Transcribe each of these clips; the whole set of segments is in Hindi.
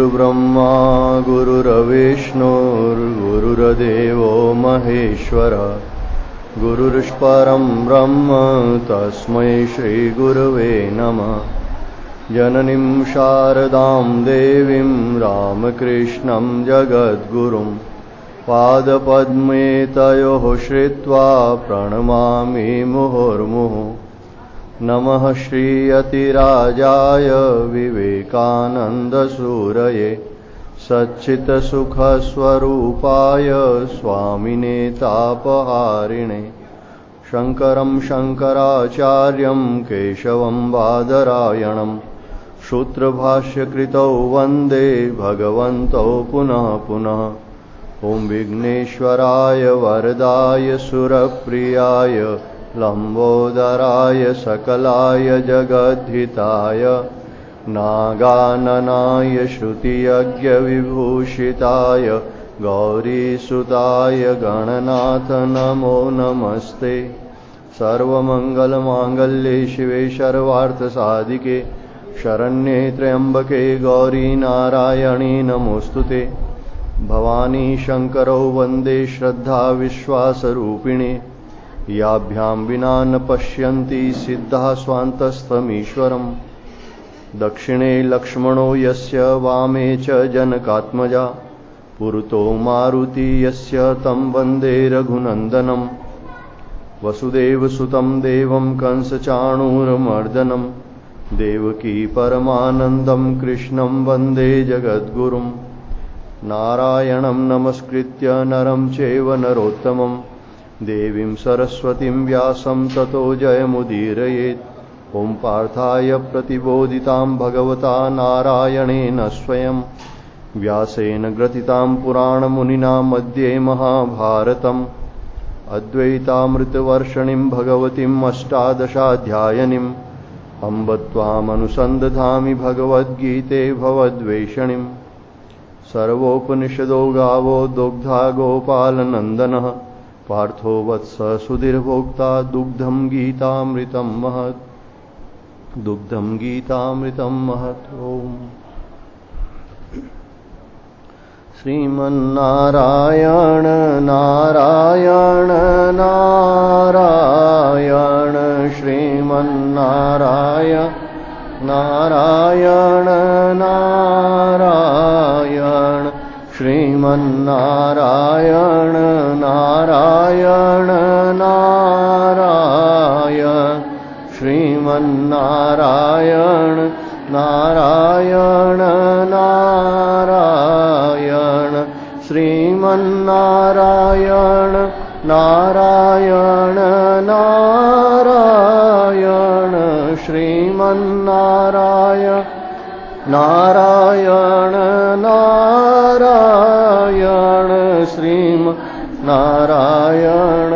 ब्रह्मा गुरुर्विष्णुर्गुरुर्देवो महेश्वर गुरुर्परं ब्रह्म तस्मै श्रीगुरवे नमः। जननीं शारदां देवीं रामकृष्णं जगद्गुरुं पादपद्मे तयोः श्रित्वा प्रणमामि मुहुर्मुहुः। नमः श्रीयतिराजाय विवेकानन्दसूरये सच्चित्सुखस्वरूपाय स्वामिने तापहारिणे। शङ्करं शङ्कराचार्यं केशवं बादरायणं सूत्रभाष्यकृतौ वन्दे भगवन्तौ पुनः पुनः। ॐ विघ्नेश्वराय वरदाय सुरप्रियाय लंबोदराय सकलाय जगद्धिताय नागाननाय श्रुतियज्ञविभूषिताय गौरीसुताय गणनाथ नमो नमस्ते। सर्वमंगलमांगल्ये शिवे सर्वार्थसाधिके शरण्ये त्र्यंबके गौरी नारायणी नमोस्तुते। भवानी शंकरौ वन्दे श्रद्धा विश्वासरूपिणे याभ्यां विना न पश्यन्ति सिद्धाः स्वान्तस्थमीश्वरम्। दक्षिणे लक्ष्मणो यस्य वामे च जनकात्मजा पुरतो मारुति यस्य तं वन्दे रघुनन्दनम्। वसुदेवसुतं देवं कंसचाणूरमर्दनं देवकी परमानन्दं कृष्णं वन्दे जगद्गुरुं। नारायणं नमस्कृत्य नरं चैव नरोत्तमं देवीं सरस्वतीं व्यासं ततो जयमुदीरयेत्। ॐ पार्थाय प्रतिबोधितां भगवता नारायणेन स्वयं व्यासेन ग्रथितां पुराणमुनिना मध्ये महाभारतम्। अद्वैतामृतवर्षिणीं भगवतीम् अष्टादशाध्यायिनीम् अम्ब त्वामनुसन्दधामि भगवद्गीते भवद्वेषिणीम्। सर्वोपनिषदो गावो दुग्धा गोपालनन्दनः पार्थो वत्स सुधीर्भोक्ता दुग्धं गीतामृतं महत् दुग्धं गीतामृतं महत्। ओम श्रीमन्नारायण नारायण नारायण श्रीमन्नारायण नारायण नारायण श्रीमन्नारायण नारायण नारायण श्रीमन्नारायण नारायण नारायण श्रीमन्नारायण नारायण नारायण श्रीमन्नारायण नारायण नारायण श्रीमन्नारायण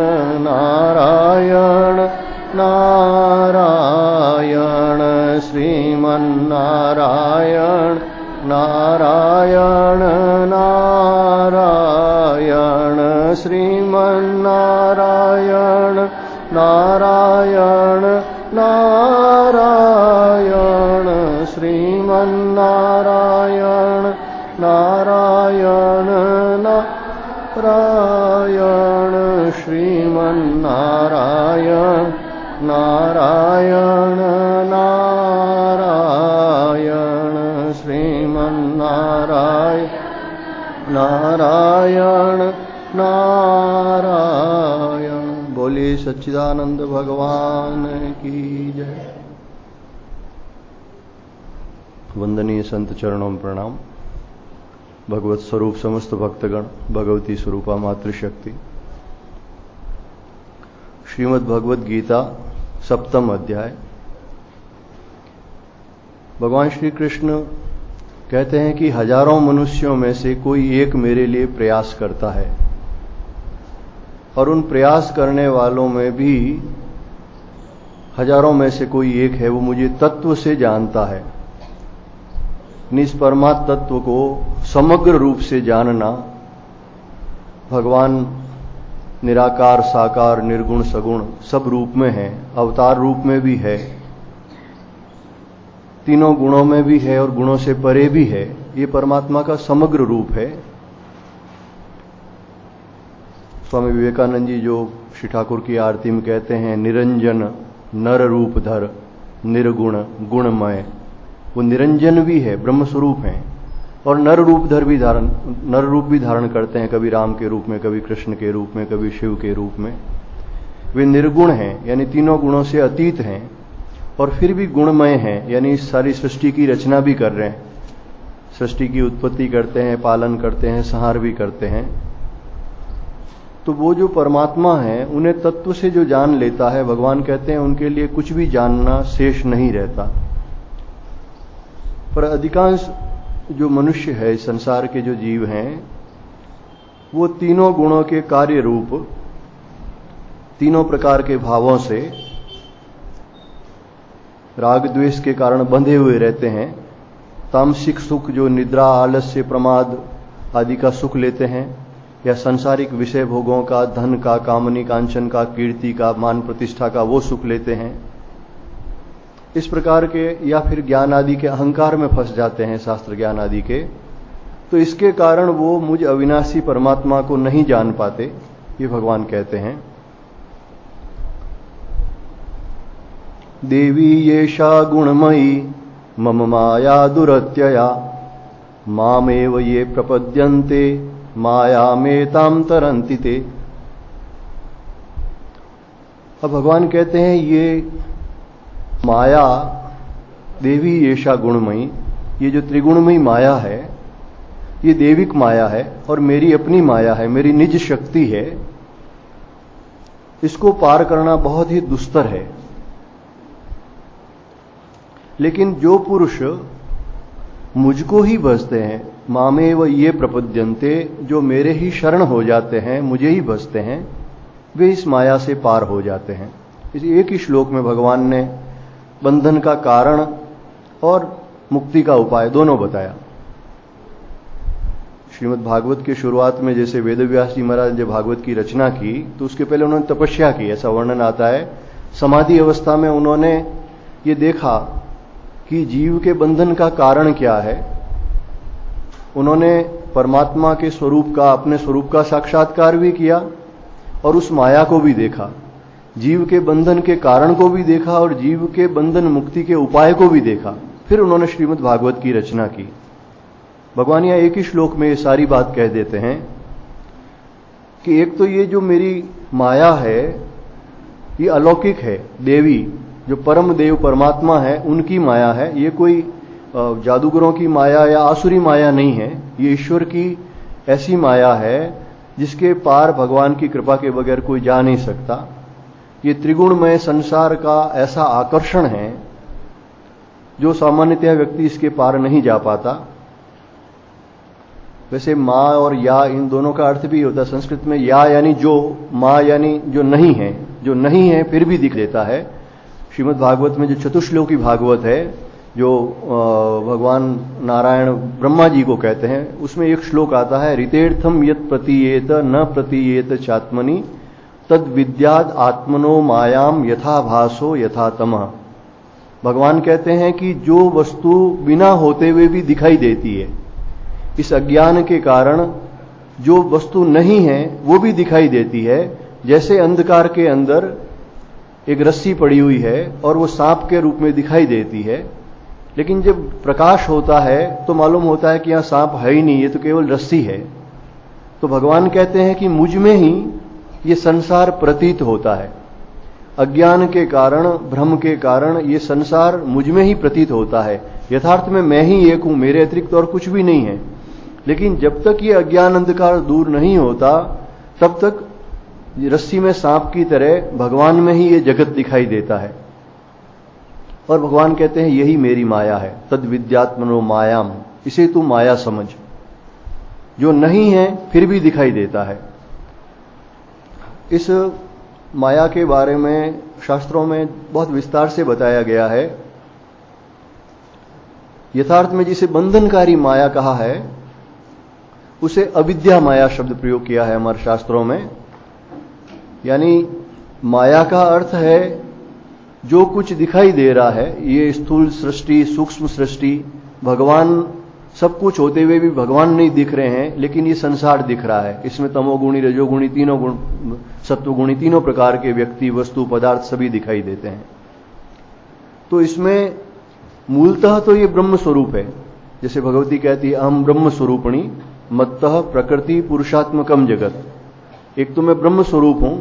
नारायण नारायण श्रीमन्नारायण नारायण नारायण श्रीमन्नारायण नारायण नारायण श्रीमन्नारायण नारायण नारायण श्रीमन्नारायण नारायण नारायण श्रीमन्नारायण नारायण नारायण। बोलिए सच्चिदानंद भगवान की जय। वंदनीय संत चरणों में प्रणाम। भगवत स्वरूप समस्त भक्तगण, भगवती स्वरूपा मातृशक्ति। श्रीमद् भगवद गीता सप्तम अध्याय। भगवान श्री कृष्ण कहते हैं कि हजारों मनुष्यों में से कोई एक मेरे लिए प्रयास करता है और उन प्रयास करने वालों में भी हजारों में से कोई एक है, वो मुझे तत्व से जानता है। इस परमात्म तत्व को समग्र रूप से जानना, भगवान निराकार साकार निर्गुण सगुण सब रूप में है, अवतार रूप में भी है, तीनों गुणों में भी है और गुणों से परे भी है, ये परमात्मा का समग्र रूप है। स्वामी विवेकानंद जी जो श्री ठाकुर की आरती में कहते हैं, निरंजन नर रूप धर निर्गुण गुणमय, वो निरंजन भी है, ब्रह्म स्वरूप हैं, और नर रूप भी धारण करते हैं, कभी राम के रूप में, कभी कृष्ण के रूप में, कभी शिव के रूप में। वे निर्गुण हैं, यानी तीनों गुणों से अतीत हैं, और फिर भी गुणमय हैं, यानी इस सारी सृष्टि की रचना भी कर रहे हैं, सृष्टि की उत्पत्ति करते हैं, पालन करते हैं, संहार भी करते हैं। तो वो जो परमात्मा है, उन्हें तत्व से जो जान लेता है, भगवान कहते हैं उनके लिए कुछ भी जानना शेष नहीं रहता। पर अधिकांश जो मनुष्य है, इस संसार के जो जीव हैं, वो तीनों गुणों के कार्य रूप, तीनों प्रकार के भावों से, राग द्वेष के कारण बंधे हुए रहते हैं। तामसिक सुख जो निद्रा, आलस्य, प्रमाद आदि का सुख लेते हैं, या सांसारिक विषय भोगों का, धन का, कामनी कांचन का, कीर्ति का, मान प्रतिष्ठा का, वो सुख लेते हैं। इस प्रकार के, या फिर ज्ञान आदि के अहंकार में फंस जाते हैं, शास्त्र ज्ञान आदि के। तो इसके कारण वो मुझ अविनाशी परमात्मा को नहीं जान पाते, ये भगवान कहते हैं। देवी येषा गुणमयी मम माया दुरत्यया मामेव ये प्रपद्यन्ते मायामेतां तरन्ति ते। अब भगवान कहते हैं ये माया, देवी येषा गुणमयी, ये जो त्रिगुणमयी माया है, ये देविक माया है और मेरी अपनी माया है, मेरी निज शक्ति है। इसको पार करना बहुत ही दुस्तर है। लेकिन जो पुरुष मुझको ही भजते हैं, मामेव ये प्रपद्यन्ते, जो मेरे ही शरण हो जाते हैं, मुझे ही भजते हैं, वे इस माया से पार हो जाते हैं। इस एक ही श्लोक में भगवान ने बंधन का कारण और मुक्ति का उपाय दोनों बताया। श्रीमद् भागवत के शुरुआत में जैसे वेदव्यास जी महाराज ने भागवत की रचना की, तो उसके पहले उन्होंने तपस्या की, ऐसा वर्णन आता है। समाधि अवस्था में उन्होंने ये देखा कि जीव के बंधन का कारण क्या है। उन्होंने परमात्मा के स्वरूप का, अपने स्वरूप का साक्षात्कार भी किया और उस माया को भी देखा, जीव के बंधन के कारण को भी देखा और जीव के बंधन मुक्ति के उपाय को भी देखा। फिर उन्होंने श्रीमद् भागवत की रचना की। भगवान यहाँ एक ही श्लोक में ये सारी बात कह देते हैं कि एक तो ये जो मेरी माया है, ये अलौकिक है, देवी जो परम देव परमात्मा है उनकी माया है। ये कोई जादूगरों की माया या आसुरी माया नहीं है, ये ईश्वर की ऐसी माया है जिसके पार भगवान की कृपा के बगैर कोई जा नहीं सकता। ये त्रिगुणमय संसार का ऐसा आकर्षण है जो सामान्यतः व्यक्ति इसके पार नहीं जा पाता। वैसे माँ और या, इन दोनों का अर्थ भी होता है संस्कृत में। या यानी जो, माँ यानी जो नहीं है, जो नहीं है फिर भी दिख देता है। श्रीमद् भागवत में जो चतुश्लोकी भागवत है, जो भगवान नारायण ब्रह्मा जी को कहते हैं, उसमें एक श्लोक आता है, ऋतेर्थम यत् प्रतीयेत न प्रतीयेत चात्मनि तद विद्याद आत्मनो मायाम यथा भासो यथा तमः। भगवान कहते हैं कि जो वस्तु बिना होते हुए भी दिखाई देती है, इस अज्ञान के कारण जो वस्तु नहीं है वो भी दिखाई देती है। जैसे अंधकार के अंदर एक रस्सी पड़ी हुई है और वो सांप के रूप में दिखाई देती है, लेकिन जब प्रकाश होता है तो मालूम होता है कि यहां सांप है ही नहीं, ये तो केवल रस्सी है। तो भगवान कहते हैं कि मुझ में ही ये संसार प्रतीत होता है। अज्ञान के कारण, भ्रम के कारण ये संसार मुझ में ही प्रतीत होता है। यथार्थ में मैं ही एक हूं, मेरे अतिरिक्त और कुछ भी नहीं है। लेकिन जब तक ये अज्ञान अंधकार दूर नहीं होता, तब तक रस्सी में सांप की तरह भगवान में ही ये जगत दिखाई देता है। और भगवान कहते हैं यही मेरी माया है। तद विद्यात्मनो मायाम, इसे तू माया समझ, जो नहीं है फिर भी दिखाई देता है। इस माया के बारे में शास्त्रों में बहुत विस्तार से बताया गया है। यथार्थ में जिसे बंधनकारी माया कहा है, उसे अविद्या माया शब्द प्रयोग किया है हमारे शास्त्रों में। यानी माया का अर्थ है जो कुछ दिखाई दे रहा है, ये स्थूल सृष्टि, सूक्ष्म सृष्टि, भगवान सब कुछ होते हुए भी भगवान नहीं दिख रहे हैं, लेकिन ये संसार दिख रहा है। इसमें तमोगुणी, रजोगुणी, तीनों गुण, सत्वगुणी, तीनों प्रकार के व्यक्ति, वस्तु, पदार्थ सभी दिखाई देते हैं। तो इसमें मूलतः तो ये ब्रह्म स्वरूप है। जैसे भगवती कहती है अहम ब्रह्म स्वरूपिणी मत्तः प्रकृति पुरुषात्मकम जगत। एक तो मैं ब्रह्म स्वरूप हूं,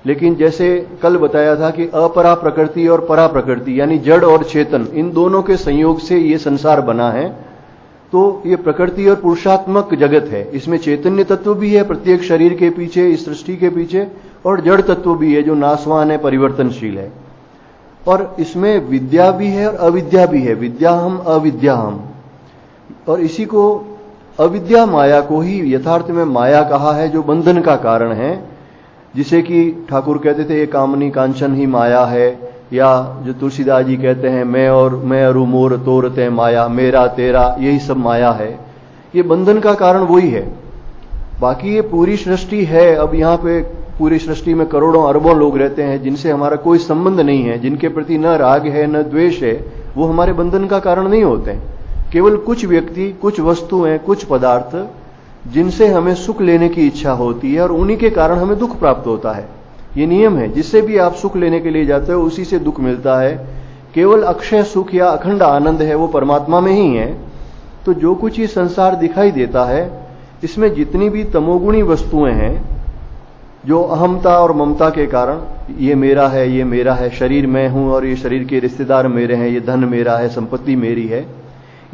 लेकिन जैसे कल बताया था कि अपरा प्रकृति और परा प्रकृति यानी जड़ और चेतन, इन दोनों के संयोग से ये संसार बना है। तो ये प्रकृति और पुरुषात्मक जगत है। इसमें चैतन्य तत्व भी है प्रत्येक शरीर के पीछे, इस सृष्टि के पीछे, और जड़ तत्व भी है जो नाशवान है, परिवर्तनशील है। और इसमें विद्या भी है और अविद्या भी है। विद्या हम, अविद्या हम। और इसी को अविद्या माया को ही यथार्थ में माया कहा है, जो बंधन का कारण है। जिसे कि ठाकुर कहते थे ये कामनी कांचन ही माया है, या जो तुलसीदास जी कहते हैं मैं अरु मोर तोरते माया, मेरा तेरा यही सब माया है। ये बंधन का कारण वही है। बाकी ये पूरी सृष्टि है। अब यहाँ पे पूरी सृष्टि में करोड़ों अरबों लोग रहते हैं जिनसे हमारा कोई संबंध नहीं है, जिनके प्रति न राग है न द्वेष है, वो हमारे बंधन का कारण नहीं होते हैं। केवल कुछ व्यक्ति, कुछ वस्तुएं, कुछ पदार्थ जिनसे हमें सुख लेने की इच्छा होती है और उन्हीं के कारण हमें दुख प्राप्त होता है। ये नियम है। जिससे भी आप सुख लेने के लिए जाते हो उसी से दुख मिलता है। केवल अक्षय सुख या अखंड आनंद है वो परमात्मा में ही है। तो जो कुछ ये संसार दिखाई देता है, इसमें जितनी भी तमोगुणी वस्तुएं हैं, जो अहमता और ममता के कारण ये मेरा है, ये मेरा है, शरीर मैं हूं और ये शरीर के रिश्तेदार मेरे हैं, ये धन मेरा है, संपत्ति मेरी है,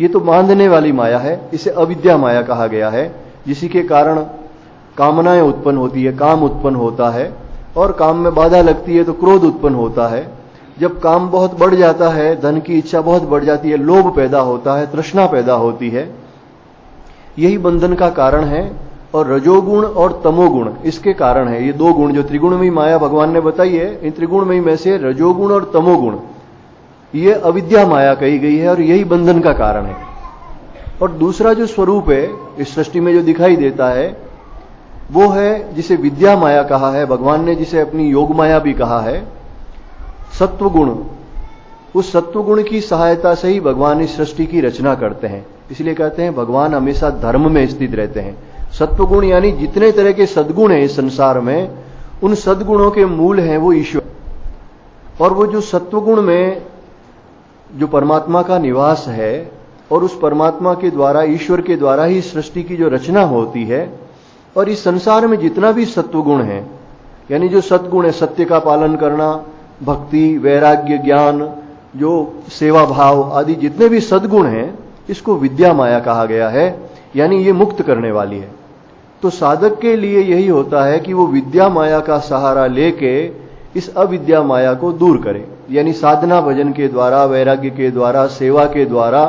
ये तो बांधने वाली माया है। इसे अविद्या माया कहा गया है। जिसी के कारण कामनाएं उत्पन्न होती है, काम उत्पन्न होता है, और काम में बाधा लगती है तो क्रोध उत्पन्न होता है। जब काम बहुत बढ़ जाता है, धन की इच्छा बहुत बढ़ जाती है, लोभ पैदा होता है, तृष्णा पैदा होती है। यही बंधन का कारण है। और रजोगुण और तमोगुण इसके कारण है। ये दो गुण जो त्रिगुणमयी माया भगवान ने बताई है, इन त्रिगुणमयी में से रजोगुण और तमोगुण ये अविद्या माया कही गई है और यही बंधन का कारण है। और दूसरा जो स्वरूप है इस सृष्टि में जो दिखाई देता है, वो है जिसे विद्या माया कहा है भगवान ने, जिसे अपनी योग माया भी कहा है, सत्वगुण। उस सत्वगुण की सहायता से ही भगवान इस सृष्टि की रचना करते हैं। इसलिए कहते हैं भगवान हमेशा धर्म में स्थित रहते हैं। सत्वगुण यानी जितने तरह के सद्गुण हैं इस संसार में, उन सद्गुणों के मूल हैं वो ईश्वर। और वो जो सत्वगुण में जो परमात्मा का निवास है, और उस परमात्मा के द्वारा, ईश्वर के द्वारा ही सृष्टि की जो रचना होती है। और इस संसार में जितना भी सत्वगुण है, यानी जो सद्गुण है, सत्य का पालन करना, भक्ति, वैराग्य, ज्ञान, जो सेवा भाव आदि जितने भी सद्गुण हैं, इसको विद्या माया कहा गया है। यानी ये मुक्त करने वाली है। तो साधक के लिए यही होता है कि वो विद्या माया का सहारा लेके इस अविद्या माया को दूर करे। यानी साधना भजन के द्वारा, वैराग्य के द्वारा, सेवा के द्वारा,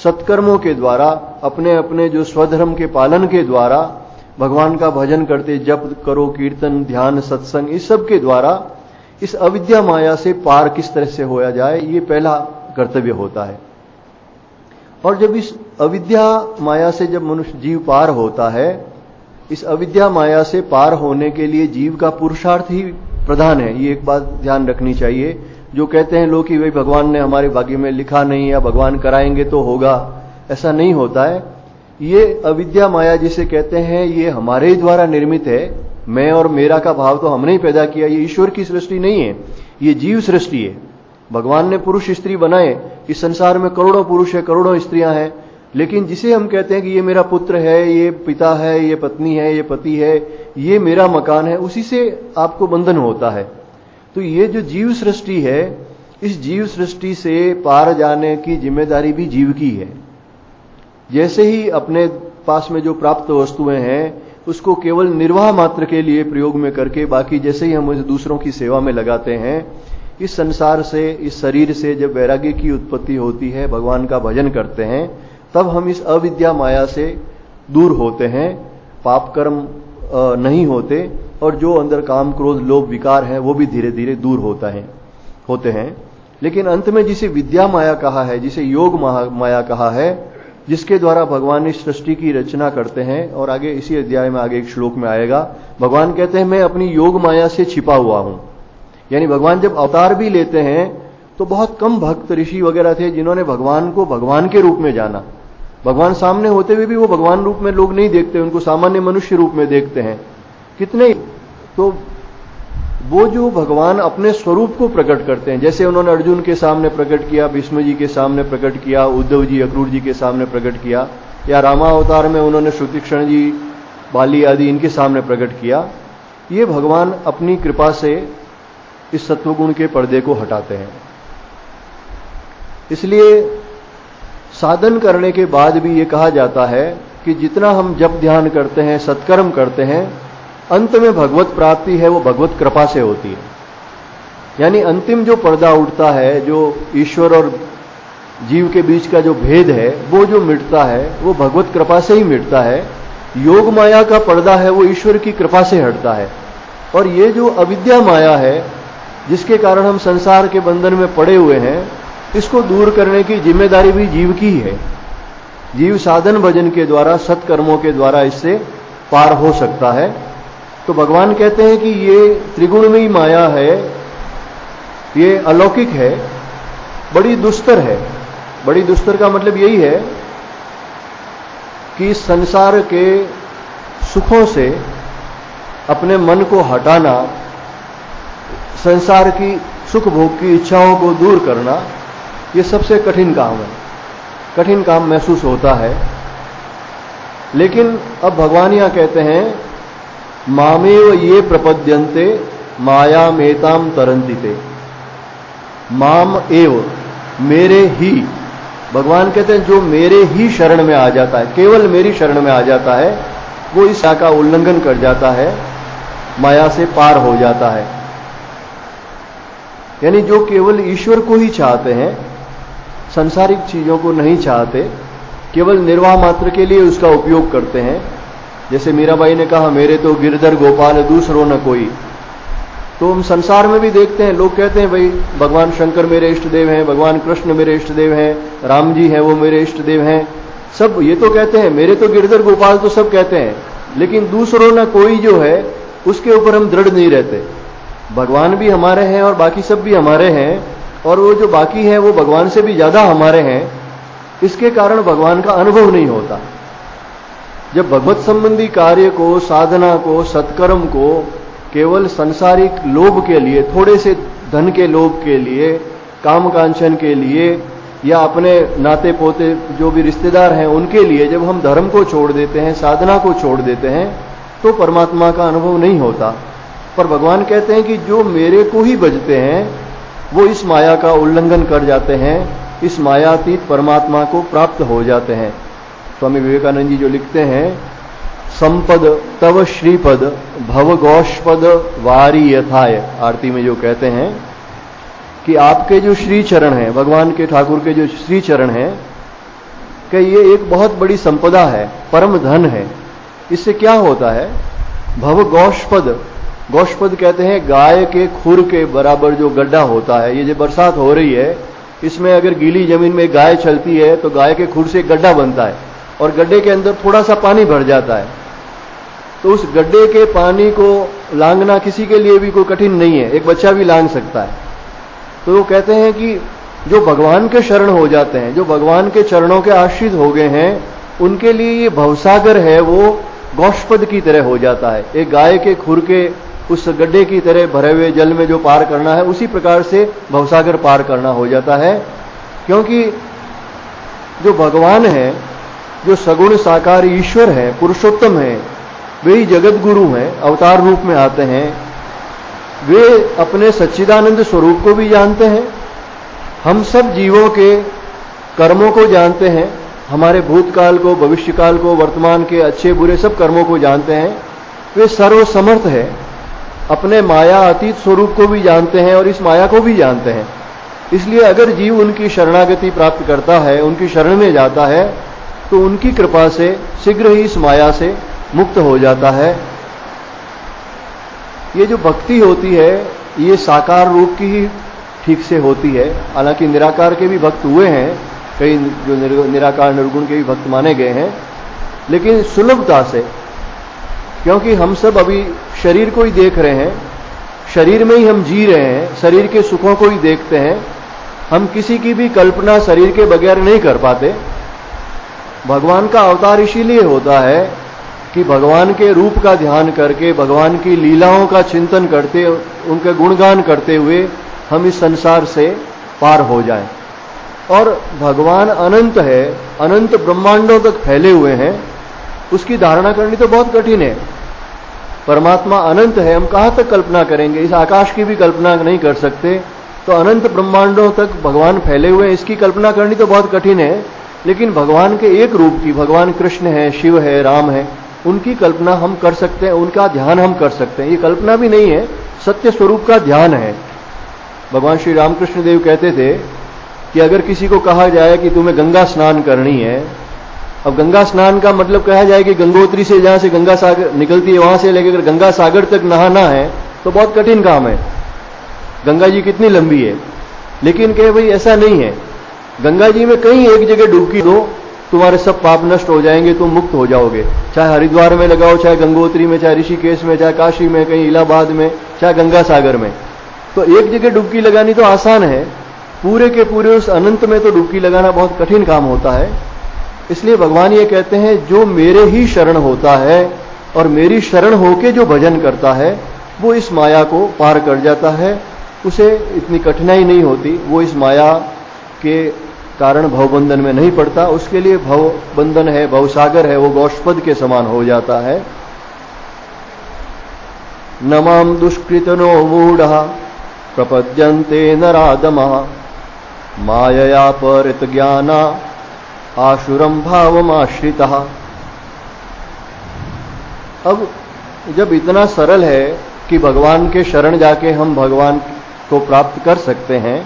सत्कर्मों के द्वारा, अपने अपने जो स्वधर्म के पालन के द्वारा, भगवान का भजन करते, जप करो, कीर्तन, ध्यान, सत्संग, इस सब के द्वारा इस अविद्या माया से पार किस तरह से होया जाए, ये पहला कर्तव्य होता है। और जब इस अविद्या माया से जब मनुष्य जीव पार होता है, इस अविद्या माया से पार होने के लिए जीव का पुरुषार्थ ही प्रधान है। ये एक बात ध्यान रखनी चाहिए। जो कहते हैं लोग कि भाई भगवान ने हमारे भाग्य में लिखा नहीं, या भगवान कराएंगे तो होगा, ऐसा नहीं होता है। ये अविद्या माया जिसे कहते हैं, ये हमारे ही द्वारा निर्मित है। मैं और मेरा का भाव तो हमने ही पैदा किया। ये ईश्वर की सृष्टि नहीं है, ये जीव सृष्टि है। भगवान ने पुरुष स्त्री बनाए। इस संसार में करोड़ों पुरुष है, करोड़ों स्त्रियां हैं, लेकिन जिसे हम कहते हैं कि ये मेरा पुत्र है, ये पिता है, ये पत्नी है, ये पति है, ये मेरा मकान है, उसी से आपको बंधन होता है। तो ये जो जीव सृष्टि है, इस जीव सृष्टि से पार जाने की जिम्मेदारी भी जीव की है। जैसे ही अपने पास में जो प्राप्त वस्तुएं हैं उसको केवल निर्वाह मात्र के लिए प्रयोग में करके, बाकी जैसे ही हम उसे दूसरों की सेवा में लगाते हैं, इस संसार से, इस शरीर से जब वैराग्य की उत्पत्ति होती है, भगवान का भजन करते हैं, तब हम इस अविद्या माया से दूर होते हैं, पाप कर्म नहीं होते, और जो अंदर काम, क्रोध, लोभ, विकार है वो भी धीरे धीरे दूर होते हैं। लेकिन अंत में जिसे विद्या माया कहा है, जिसे योग माया कहा है, जिसके द्वारा भगवान इस सृष्टि की रचना करते हैं, और आगे इसी अध्याय में आगे एक श्लोक में आएगा, भगवान कहते हैं मैं अपनी योग माया से छिपा हुआ हूं। यानी भगवान जब अवतार भी लेते हैं तो बहुत कम भक्त ऋषि वगैरह थे जिन्होंने भगवान को भगवान के रूप में जाना। भगवान सामने होते हुए भी वो भगवान रूप में लोग नहीं देखते, उनको सामान्य मनुष्य रूप में देखते हैं। कितने तो वो जो भगवान अपने स्वरूप को प्रकट करते हैं, जैसे उन्होंने अर्जुन के सामने प्रकट किया, भीष्म जी के सामने प्रकट किया, उद्धव जी अक्रूर जी के सामने प्रकट किया, या रामावतार में उन्होंने श्रुतिक्षण जी, बाली आदि इनके सामने प्रकट किया, ये भगवान अपनी कृपा से इस सत्वगुण के पर्दे को हटाते हैं। इसलिए साधन करने के बाद भी ये कहा जाता है कि जितना हम जप ध्यान करते हैं, सत्कर्म करते हैं, अंत में भगवत प्राप्ति है वो भगवत कृपा से होती है। यानी अंतिम जो पर्दा उठता है, जो ईश्वर और जीव के बीच का जो भेद है, वो जो मिटता है वो भगवत कृपा से ही मिटता है। योग माया का पर्दा है वो ईश्वर की कृपा से हटता है। और ये जो अविद्या माया है जिसके कारण हम संसार के बंधन में पड़े हुए हैं, इसको दूर करने की जिम्मेदारी भी जीव की है। जीव साधन भजन के द्वारा, सत्कर्मों के द्वारा इससे पार हो सकता है। तो भगवान कहते हैं कि ये त्रिगुणमयी माया है, ये अलौकिक है, बड़ी दुस्तर है। बड़ी दुस्तर का मतलब यही है कि संसार के सुखों से अपने मन को हटाना, संसार की सुख भोग की इच्छाओं को दूर करना, ये सबसे कठिन काम है। कठिन काम महसूस होता है। लेकिन अब भगवान यहां कहते हैं, मामेव ये प्रपद्यन्ते माया मेताम तरंतिते। माम एव, मेरे ही। भगवान कहते हैं जो मेरे ही शरण में आ जाता है, केवल मेरी शरण में आ जाता है, वो इस माया का उल्लंघन कर जाता है, माया से पार हो जाता है। यानी जो केवल ईश्वर को ही चाहते हैं, सांसारिक चीजों को नहीं चाहते, केवल निर्वाह मात्र के लिए उसका उपयोग करते हैं। जैसे मीराबाई ने कहा, मेरे तो गिरधर गोपाल दूसरो न कोई। तो हम संसार में भी देखते हैं, लोग कहते हैं भाई भगवान शंकर मेरे इष्ट देव हैं, भगवान कृष्ण मेरे इष्ट देव हैं, राम जी हैं वो मेरे इष्ट देव हैं, सब ये तो कहते हैं, मेरे तो गिरधर गोपाल तो सब कहते हैं, लेकिन दूसरों न कोई जो है उसके ऊपर हम दृढ़ नहीं रहते। भगवान भी हमारे हैं और बाकी सब भी हमारे हैं, और वो जो बाकी है वो भगवान से भी ज्यादा हमारे हैं। इसके कारण भगवान का अनुभव नहीं होता। जब भगवत संबंधी कार्य को, साधना को, सत्कर्म को केवल संसारिक लोभ के लिए, थोड़े से धन के लोभ के लिए, काम कांचन के लिए, या अपने नाते पोते जो भी रिश्तेदार हैं उनके लिए जब हम धर्म को छोड़ देते हैं, साधना को छोड़ देते हैं, तो परमात्मा का अनुभव नहीं होता। पर भगवान कहते हैं कि जो मेरे को ही भजते हैं वो इस माया का उल्लंघन कर जाते हैं, इस मायातीत परमात्मा को प्राप्त हो जाते हैं। स्वामी विवेकानंद जी जो लिखते हैं, संपद तव श्रीपद भवगोष्पद वारी यथाय, आरती में जो कहते हैं कि आपके जो श्री चरण हैं, भगवान के ठाकुर के जो श्री चरण हैं, कि ये एक बहुत बड़ी संपदा है, परम धन है। इससे क्या होता है? भवगोष्पद, गौष्पद कहते हैं गाय के खुर के बराबर जो गड्ढा होता है। ये जो बरसात हो रही है, इसमें अगर गीली जमीन में गाय चलती है तो गाय के खुर से एक गड्ढा बनता है, और गड्ढे के अंदर थोड़ा सा पानी भर जाता है। तो उस गड्ढे के पानी को लांघना किसी के लिए भी कोई कठिन नहीं है, एक बच्चा भी लांघ सकता है। तो वो कहते हैं कि जो भगवान के शरण हो जाते हैं, जो भगवान के चरणों के आश्रित हो गए हैं, उनके लिए ये भवसागर है वो गौष्पद की तरह हो जाता है। एक गाय के खुर के उस गड्ढे की तरह भरे हुए जल में जो पार करना है, उसी प्रकार से भवसागर पार करना हो जाता है। क्योंकि जो भगवान है, जो सगुण साकार ईश्वर है, पुरुषोत्तम है, वे ही जगत गुरु हैं, अवतार रूप में आते हैं। वे अपने सच्चिदानंद स्वरूप को भी जानते हैं, हम सब जीवों के कर्मों को जानते हैं, हमारे भूतकाल को, भविष्यकाल को, वर्तमान के अच्छे बुरे सब कर्मों को जानते हैं। वे सर्वसमर्थ है, अपने माया अतीत स्वरूप को भी जानते हैं और इस माया को भी जानते हैं। इसलिए अगर जीव उनकी शरणागति प्राप्त करता है, उनकी शरण में जाता है, तो उनकी कृपा से शीघ्र ही इस माया से मुक्त हो जाता है। ये जो भक्ति होती है, ये साकार रूप की ही ठीक से होती है। हालांकि निराकार के भी भक्त हुए हैं, कई जो निराकार निर्गुण के भी भक्त माने गए हैं, लेकिन सुलभता से, क्योंकि हम सब अभी शरीर को ही देख रहे हैं, शरीर में ही हम जी रहे हैं, शरीर के सुखों को ही देखते हैं। हम किसी की भी कल्पना शरीर के बगैर नहीं कर पाते। भगवान का अवतार इसीलिए होता है कि भगवान के रूप का ध्यान करके, भगवान की लीलाओं का चिंतन करते, उनके गुणगान करते हुए हम इस संसार से पार हो जाएं। और भगवान अनंत है, अनंत ब्रह्मांडों तक फैले हुए हैं, उसकी धारणा करनी तो बहुत कठिन है। परमात्मा अनंत है, हम कहां तक कल्पना करेंगे? इस आकाश की भी कल्पना नहीं कर सकते, तो अनंत ब्रह्मांडों तक भगवान फैले हुए हैं, इसकी कल्पना करनी तो बहुत कठिन है। लेकिन भगवान के एक रूप की, भगवान कृष्ण है, शिव है, राम है, उनकी कल्पना हम कर सकते हैं, उनका ध्यान हम कर सकते हैं। ये कल्पना भी नहीं है, सत्य स्वरूप का ध्यान है। भगवान श्री रामकृष्ण देव कहते थे कि अगर किसी को कहा जाए कि तुम्हें गंगा स्नान करनी है, अब गंगा स्नान का मतलब कहा जाए कि गंगोत्री से, जहां से गंगा सागर निकलती है वहां से लेकर गंगा सागर तक नहाना है, तो बहुत कठिन काम है। गंगा जी कितनी लंबी है। लेकिन कहे भाई ऐसा नहीं है, गंगा जी में कहीं एक जगह डुबकी दो, तुम्हारे सब पाप नष्ट हो जाएंगे, तुम मुक्त हो जाओगे। चाहे हरिद्वार में लगाओ, चाहे गंगोत्री में, चाहे ऋषिकेश में, चाहे काशी में, कहीं इलाहाबाद में, चाहे गंगा सागर में। तो एक जगह डुबकी लगानी तो आसान है, पूरे के पूरे उस अनंत में तो डुबकी लगाना बहुत कठिन काम होता है। इसलिए भगवान ये कहते हैं, जो मेरे ही शरण होता है और मेरी शरण होके जो भजन करता है, वो इस माया को पार कर जाता है, उसे इतनी कठिनाई नहीं होती, वो इस माया के कारण भवबंधन में नहीं पड़ता। उसके लिए भवबंधन है, भवसागर है, वो गौष्पद के समान हो जाता है। नमाम दुष्कृतनो मूढ़ः प्रपद्यन्ते नराधमः मायया परित ज्ञाना आशुरम भावमाश्रितः। अब जब इतना सरल है कि भगवान के शरण जाके हम भगवान को प्राप्त कर सकते हैं,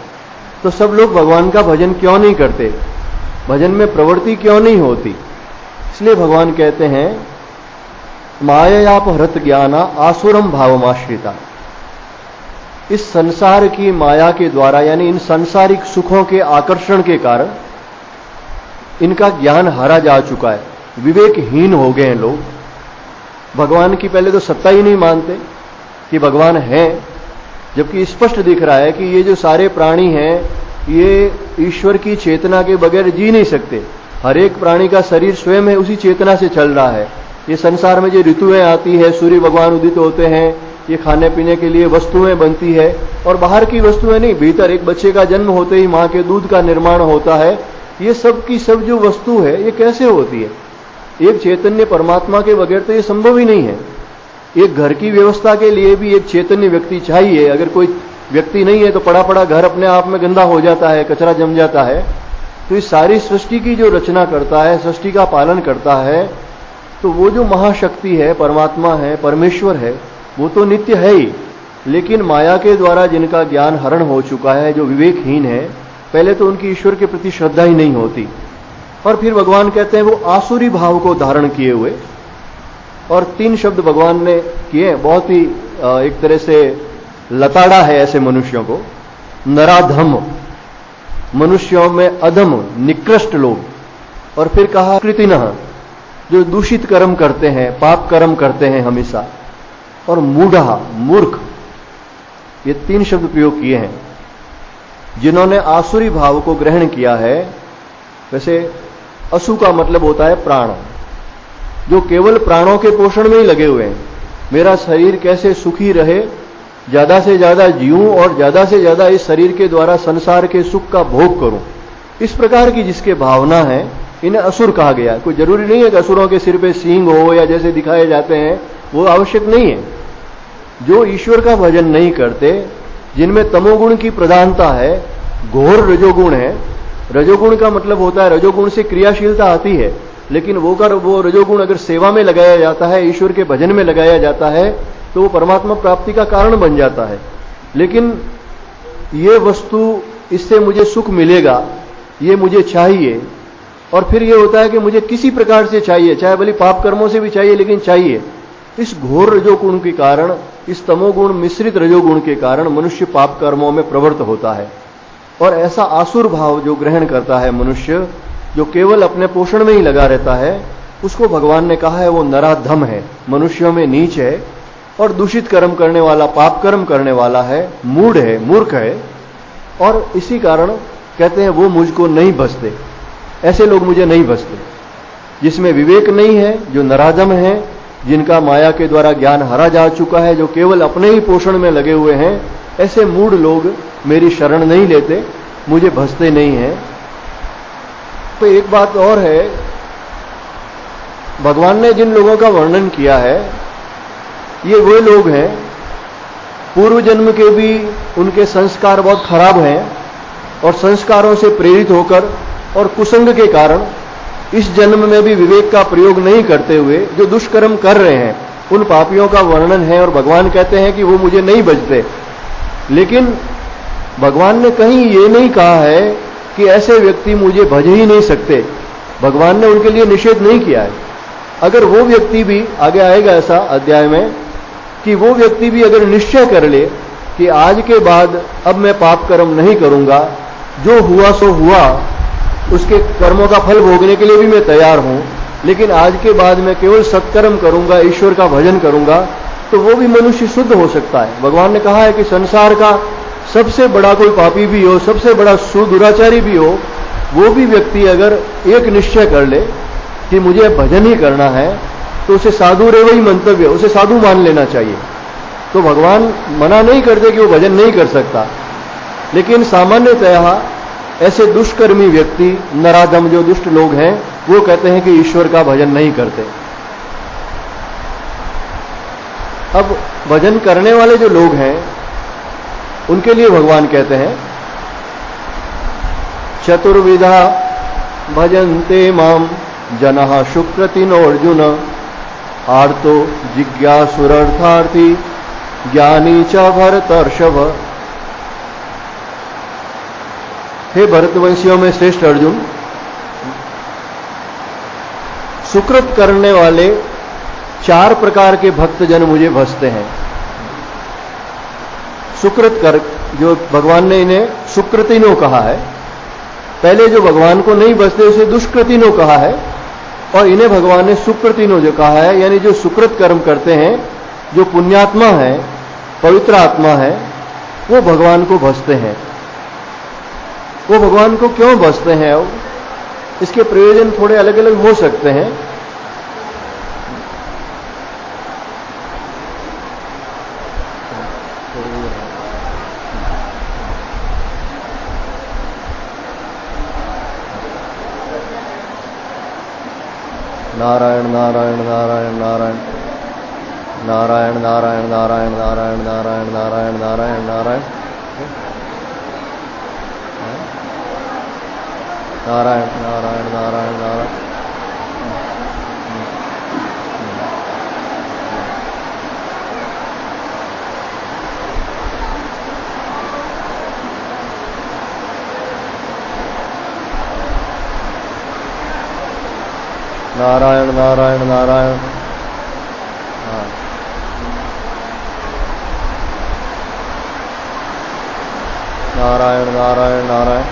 तो सब लोग भगवान का भजन क्यों नहीं करते? भजन में प्रवृत्ति क्यों नहीं होती? इसलिए भगवान कहते हैं, माययापहृत ज्ञाना आसुरम भावमाश्रिता। इस संसार की माया के द्वारा, यानी इन सांसारिक सुखों के आकर्षण के कारण इनका ज्ञान हारा जा चुका है, विवेकहीन हो गए हैं लोग। भगवान की पहले तो सत्ता ही नहीं मानते कि भगवान है, जबकि स्पष्ट दिख रहा है कि ये जो सारे प्राणी हैं, ये ईश्वर की चेतना के बगैर जी नहीं सकते। हर एक प्राणी का शरीर स्वयं है, उसी चेतना से चल रहा है। ये संसार में जो ऋतुएं आती है, सूर्य भगवान उदित होते हैं, ये खाने पीने के लिए वस्तुएं बनती है, और बाहर की वस्तुएं नहीं, भीतर एक बच्चे का जन्म होते ही मां के दूध का निर्माण होता है। ये सब की सब जो वस्तु है, ये कैसे होती है? एक चैतन्य परमात्मा के बगैर तो ये संभव ही नहीं है। एक घर की व्यवस्था के लिए भी एक चैतन्य व्यक्ति चाहिए। अगर कोई व्यक्ति नहीं है तो पड़ा पड़ा घर अपने आप में गंदा हो जाता है, कचरा जम जाता है। तो इस सारी सृष्टि की जो रचना करता है, सृष्टि का पालन करता है, तो वो जो महाशक्ति है, परमात्मा है, परमेश्वर है, वो तो नित्य है ही। लेकिन माया के द्वारा जिनका ज्ञान हरण हो चुका है, जो विवेकहीन है, पहले तो उनकी ईश्वर के प्रति श्रद्धा ही नहीं होती, और फिर भगवान कहते हैं वो आसुरी भाव को धारण किए हुए। और 3 शब्द भगवान ने किए, बहुत ही एक तरह से लताड़ा है ऐसे मनुष्यों को। नराधम, मनुष्यों में अधम, निकृष्ट लोग। और फिर कहा कृतिनः, जो दूषित कर्म करते हैं, पाप कर्म करते हैं हमेशा। और मूढ़ः, मूर्ख। ये 3 शब्द प्रयोग किए हैं। जिन्होंने आसुरी भाव को ग्रहण किया है, वैसे असु का मतलब होता है प्राण, जो केवल प्राणों के पोषण में ही लगे हुए हैं। मेरा शरीर कैसे सुखी रहे, ज्यादा से ज्यादा जीऊं और ज्यादा से ज्यादा इस शरीर के द्वारा संसार के सुख का भोग करूं, इस प्रकार की जिसके भावना है, इन्हें असुर कहा गया। कोई जरूरी नहीं है कि असुरों के सिर पे सींग हो या जैसे दिखाए जाते हैं, वो आवश्यक नहीं है। जो ईश्वर का भजन नहीं करते, जिनमें तमोगुण की प्रधानता है, घोर रजोगुण है। रजोगुण का मतलब होता है, रजोगुण से क्रियाशीलता आती है, लेकिन वो रजोगुण अगर सेवा में लगाया जाता है, ईश्वर के भजन में लगाया जाता है, तो वो परमात्मा प्राप्ति का कारण बन जाता है। लेकिन ये वस्तु, इससे मुझे सुख मिलेगा, ये मुझे चाहिए, और फिर ये होता है कि मुझे किसी प्रकार से चाहिए, चाहे भले पाप कर्मों से भी चाहिए, लेकिन चाहिए। इस घोर रजोगुण के कारण, इस तमोगुण मिश्रित रजोगुण के कारण मनुष्य पाप कर्मों में प्रवृत्त होता है। और ऐसा आसुर भाव जो ग्रहण करता है मनुष्य, जो केवल अपने पोषण में ही लगा रहता है, उसको भगवान ने कहा है वो नराधम है, मनुष्यों में नीच है, और दूषित कर्म करने वाला, पाप कर्म करने वाला है, मूढ़ है, मूर्ख है। और इसी कारण कहते हैं वो मुझको नहीं बसते, ऐसे लोग मुझे नहीं बसते। जिसमें विवेक नहीं है, जो नराधम है, जिनका माया के द्वारा ज्ञान हरा जा चुका है, जो केवल अपने ही पोषण में लगे हुए हैं, ऐसे मूढ़ लोग मेरी शरण नहीं लेते, मुझे भजते नहीं हैं। तो एक बात और है, भगवान ने जिन लोगों का वर्णन किया है, ये वे लोग हैं पूर्व जन्म के भी उनके संस्कार बहुत खराब हैं और संस्कारों से प्रेरित होकर और कुसंग के कारण इस जन्म में भी विवेक का प्रयोग नहीं करते हुए जो दुष्कर्म कर रहे हैं, उन पापियों का वर्णन है। और भगवान कहते हैं कि वो मुझे नहीं भजते। लेकिन भगवान ने कहीं ये नहीं कहा है कि ऐसे व्यक्ति मुझे भज ही नहीं सकते। भगवान ने उनके लिए निषेध नहीं किया है। अगर वो व्यक्ति भी, आगे आएगा ऐसा अध्याय में, कि वो व्यक्ति भी अगर निश्चय कर ले कि आज के बाद अब मैं पाप कर्म नहीं करूंगा, जो हुआ सो हुआ, उसके कर्मों का फल भोगने के लिए भी मैं तैयार हूं, लेकिन आज के बाद मैं केवल सत्कर्म करूंगा, ईश्वर का भजन करूंगा, तो वो भी मनुष्य शुद्ध हो सकता है। भगवान ने कहा है कि संसार का सबसे बड़ा कोई पापी भी हो, सबसे बड़ा दुराचारी भी हो, वो भी व्यक्ति अगर एक निश्चय कर ले कि मुझे भजन ही करना है, तो उसे साधु रेव ही मंतव्य, उसे साधु मान लेना चाहिए। तो भगवान मना नहीं करते कि वो भजन नहीं कर सकता, लेकिन सामान्यतः ऐसे दुष्कर्मी व्यक्ति, नराधम जो दुष्ट लोग हैं, वो कहते हैं कि ईश्वर का भजन नहीं करते। अब भजन करने वाले जो लोग हैं, उनके लिए भगवान कहते हैं, चतुर्विधा भजन्ते माम जनः शुक्रतिनो अर्जुन, आर्तो जिज्ञासुरर्थार्थी ज्ञानी च भरतर्षभ। हे भरतवंशियों में श्रेष्ठ अर्जुन, सुकृत करने वाले 4 प्रकार के भक्तजन मुझे भजते हैं। सुकृत कर, जो भगवान ने इन्हें सुकृतिनो कहा है, पहले जो भगवान को नहीं भजते उसे दुष्कृतिनो कहा है, और इन्हें भगवान ने सुकृतिनो जो कहा है, यानी जो सुकृत कर्म करते हैं, जो पुण्यात्मा है, पवित्र आत्मा है, वो भगवान को भजते हैं। वो भगवान को क्यों भजते हैं? इसके प्रयोजन थोड़े अलग अलग हो सकते हैं। नारायण नारायण नारायण नारायण नारायण नारायण नारायण नारायण नारायण नारायण नारायण नारायण नारायण नारायण नारायण नारायण। नारायण नारायण नारायण नारायण नारायण नारायण।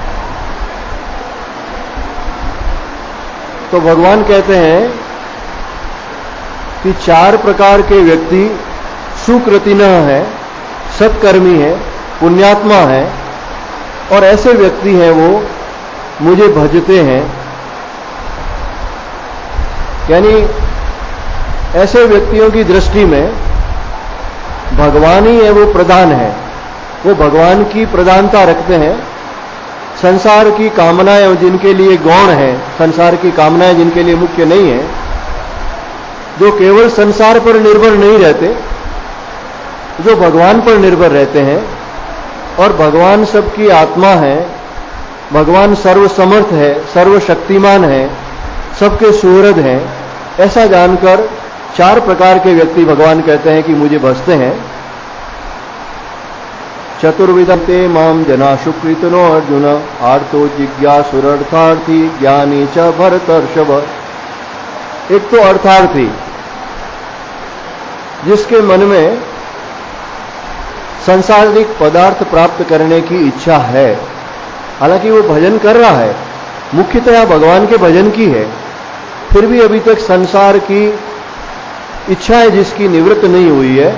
तो भगवान कहते हैं कि 4 प्रकार के व्यक्ति सुकृतिनः है, सत्कर्मी है, पुण्यात्मा है, और ऐसे व्यक्ति हैं वो मुझे भजते हैं। यानी ऐसे व्यक्तियों की दृष्टि में भगवान ही है वो प्रधान है, वो भगवान की प्रधानता रखते हैं। संसार की कामनाएं जिनके लिए गौण है, संसार की कामनाएं जिनके लिए मुख्य नहीं है, जो केवल संसार पर निर्भर नहीं रहते, जो भगवान पर निर्भर रहते हैं, और भगवान सबकी आत्मा है, भगवान सर्वसमर्थ है, सर्वशक्तिमान है, सबके सुहृद हैं, ऐसा जानकर 4 प्रकार के व्यक्ति भगवान कहते हैं कि मुझे भजते हैं। चतुर्विधते माम जना सुकृतिनो अर्जुन, आर्तो जिज्ञासुरर्थार्थी ज्ञानी च भरतर्षभ। एक तो अर्थार्थी, जिसके मन में सांसारिक पदार्थ प्राप्त करने की इच्छा है, हालांकि वो भजन कर रहा है, मुख्यतः भगवान के भजन की है, फिर भी अभी तक संसार की इच्छाएं जिसकी निवृत्त नहीं हुई है,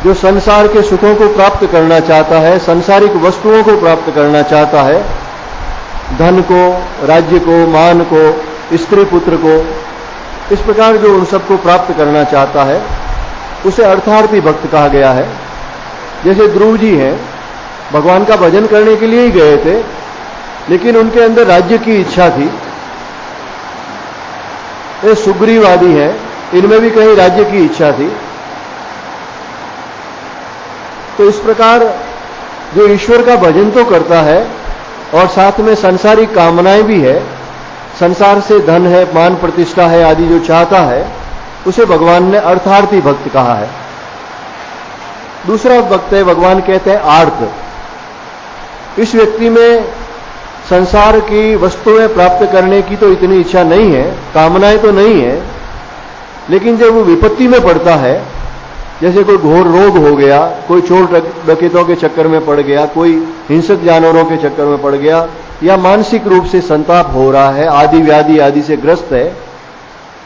जो संसार के सुखों को प्राप्त करना चाहता है, सांसारिक वस्तुओं को प्राप्त करना चाहता है, धन को, राज्य को, मान को, स्त्री पुत्र को, इस प्रकार जो उन सबको प्राप्त करना चाहता है उसे अर्थार्थी भक्त कहा गया है। जैसे ध्रुव जी हैं, भगवान का भजन करने के लिए ही गए थे, लेकिन उनके अंदर राज्य की इच्छा थी। ये सुग्रीव आदि हैं, इनमें भी कहीं राज्य की इच्छा थी। तो इस प्रकार जो ईश्वर का भजन तो करता है और साथ में सांसारिक कामनाएं भी है, संसार से धन है, मान प्रतिष्ठा है आदि जो चाहता है, उसे भगवान ने अर्थार्थी भक्त कहा है। दूसरा भक्त है, भगवान कहते हैं आर्त। इस व्यक्ति में संसार की वस्तुएं प्राप्त करने की तो इतनी इच्छा नहीं है, कामनाएं तो नहीं है, लेकिन जब वो विपत्ति में पड़ता है, जैसे कोई घोर रोग हो गया, कोई चोर डकैतों के चक्कर में पड़ गया, कोई हिंसक जानवरों के चक्कर में पड़ गया, या मानसिक रूप से संताप हो रहा है, आदि व्याधि आदि से ग्रस्त है,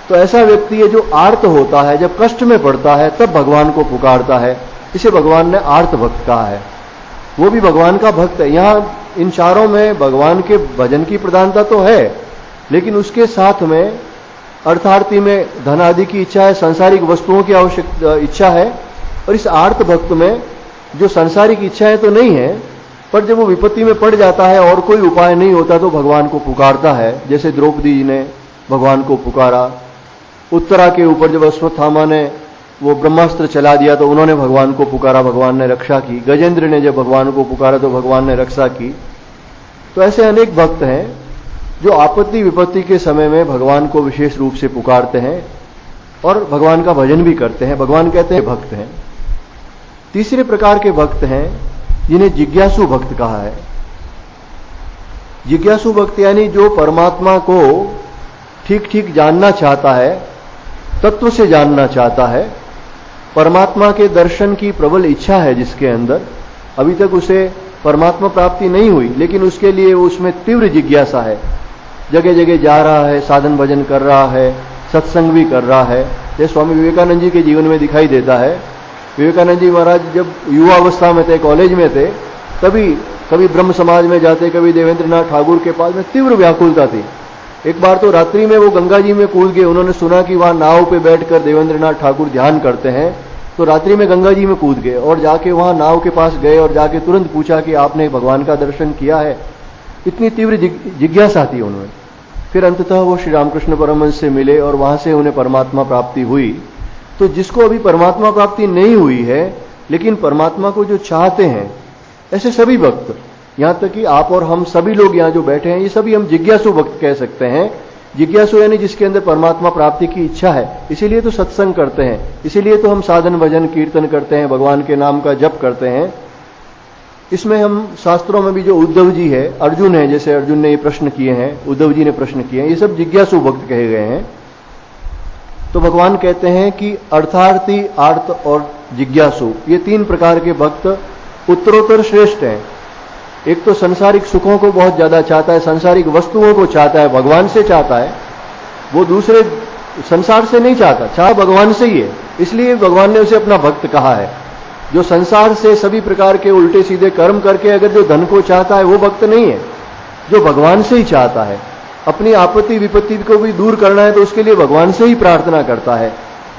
तो ऐसा व्यक्ति है जो आर्त होता है, जब कष्ट में पड़ता है तब भगवान को पुकारता है। इसे भगवान ने आर्त भक्त कहा है। वो भी भगवान का भक्त है। यहां इन चारों में भगवान के भजन की प्रधानता तो है, लेकिन उसके साथ में अर्थार्थी में धन आदि की इच्छा है, सांसारिक वस्तुओं की आवश्यक इच्छा है, और इस आर्त भक्त में जो सांसारिक इच्छाएं तो नहीं है, पर जब वो विपत्ति में पड़ जाता है और कोई उपाय नहीं होता तो भगवान को पुकारता है। जैसे द्रौपदी जी ने भगवान को पुकारा, उत्तरा के ऊपर जब अश्वत्थामा ने वो ब्रह्मास्त्र चला दिया तो उन्होंने भगवान को पुकारा, भगवान ने रक्षा की। गजेंद्र ने जब भगवान को पुकारा तो भगवान ने रक्षा की। तो ऐसे अनेक भक्त हैं जो आपत्ति विपत्ति के समय में भगवान को विशेष रूप से पुकारते हैं और भगवान का भजन भी करते हैं। भगवान कहते हैं भक्त हैं। तीसरे प्रकार के भक्त हैं जिन्हें जिज्ञासु भक्त कहा है। जिज्ञासु भक्त यानी जो परमात्मा को ठीक ठीक जानना चाहता है, तत्व से जानना चाहता है, परमात्मा के दर्शन की प्रबल इच्छा है जिसके अंदर, अभी तक उसे परमात्मा प्राप्ति नहीं हुई, लेकिन उसके लिए उसमें तीव्र जिज्ञासा है, जगह जगह जा रहा है, साधन भजन कर रहा है, सत्संग भी कर रहा है। ये स्वामी विवेकानंद जी के जीवन में दिखाई देता है। विवेकानंद जी महाराज जब युवा अवस्था में थे, कॉलेज में थे, तभी कभी ब्रह्म समाज में जाते, कभी देवेंद्रनाथ ठाकुर के पास में तीव्र व्याकुलता थी। एक बार तो रात्रि में वो गंगा जी में कूद गए। उन्होंने सुना कि वहां नाव पे बैठकर देवेंद्रनाथ ठाकुर ध्यान करते हैं, तो रात्रि में गंगा जी में कूद गए और जाके वहां नाव के पास गए और जाके तुरंत पूछा कि आपने भगवान का दर्शन किया है। इतनी तीव्र जिज्ञासा थी उन्होंने। फिर अंततः वो श्री रामकृष्ण परमहंस से मिले और वहां से उन्हें परमात्मा प्राप्ति हुई। तो जिसको अभी परमात्मा प्राप्ति नहीं हुई है, लेकिन परमात्मा को जो चाहते हैं, ऐसे सभी भक्त, यहां तक कि आप और हम सभी लोग यहां जो बैठे हैं, ये सभी हम जिज्ञासु भक्त कह सकते हैं। जिज्ञासु यानी जिसके अंदर परमात्मा प्राप्ति की इच्छा है। इसीलिए तो सत्संग करते हैं, इसीलिए तो हम साधन भजन कीर्तन करते हैं, भगवान के नाम का जप करते हैं। इसमें हम शास्त्रों में भी जो उद्धव जी है, अर्जुन है, जैसे अर्जुन ने ये प्रश्न किए हैं, उद्धव जी ने प्रश्न किए हैं, ये सब जिज्ञासु भक्त कहे गए हैं। तो भगवान कहते हैं कि अर्थार्थी, आर्त और जिज्ञासु, ये तीन प्रकार के भक्त उत्तरोत्तर श्रेष्ठ हैं। एक तो संसारिक सुखों को बहुत ज्यादा चाहता है, संसारिक वस्तुओं को चाहता है, भगवान से चाहता है, वो दूसरे संसार से नहीं चाहता, चाह भगवान से ही है। इसलिए भगवान ने उसे अपना भक्त कहा है। जो संसार से सभी प्रकार के उल्टे सीधे कर्म करके अगर जो धन को चाहता है वो भक्त नहीं है। जो भगवान से ही चाहता है, अपनी आपत्ति विपत्ति को भी दूर करना है तो उसके लिए भगवान से ही प्रार्थना करता है,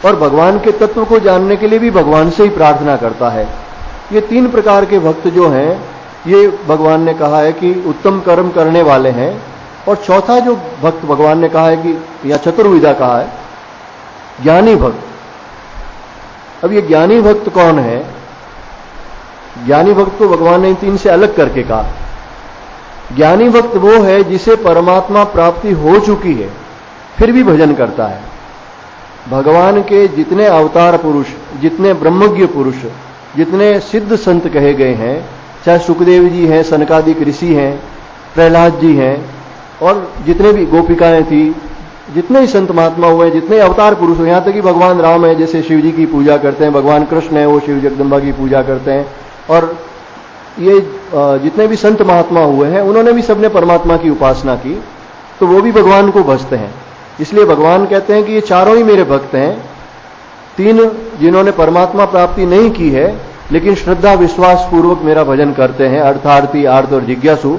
और भगवान के तत्व को जानने के लिए भी भगवान से ही प्रार्थना करता है। ये तीन प्रकार के भक्त जो हैं, ये भगवान ने कहा है कि उत्तम कर्म करने वाले हैं। और चौथा जो भक्त भगवान ने कहा है कि, या चतुर्विधा कहा है, ज्ञानी भक्त। अब ये ज्ञानी भक्त कौन है? ज्ञानी भक्त को भगवान ने इन तीन से अलग करके कहा। ज्ञानी भक्त वो है जिसे परमात्मा प्राप्ति हो चुकी है, फिर भी भजन करता है। भगवान के जितने अवतार पुरुष, जितने ब्रह्मज्ञ पुरुष, जितने सिद्ध संत कहे गए हैं, चाहे सुखदेव जी हैं, सनकादिक ऋषि हैं, प्रहलाद जी हैं, और जितने भी गोपिकाएं थी, जितने ही संत महात्मा हुए, जितने अवतार पुरुष हुए, यहां तक कि भगवान राम है, जैसे शिव जी की पूजा करते हैं, भगवान कृष्ण है, वो शिव जगदम्बा की पूजा करते हैं, और ये जितने भी संत महात्मा हुए हैं, उन्होंने भी सबने परमात्मा की उपासना की, तो वो भी भगवान को भजते हैं। इसलिए भगवान कहते हैं कि ये चारों ही मेरे भक्त हैं। तीन जिन्होंने परमात्मा प्राप्ति नहीं की है, लेकिन श्रद्धा विश्वास पूर्वक मेरा भजन करते हैं, अर्थार्थी, आर्त और जिज्ञासु।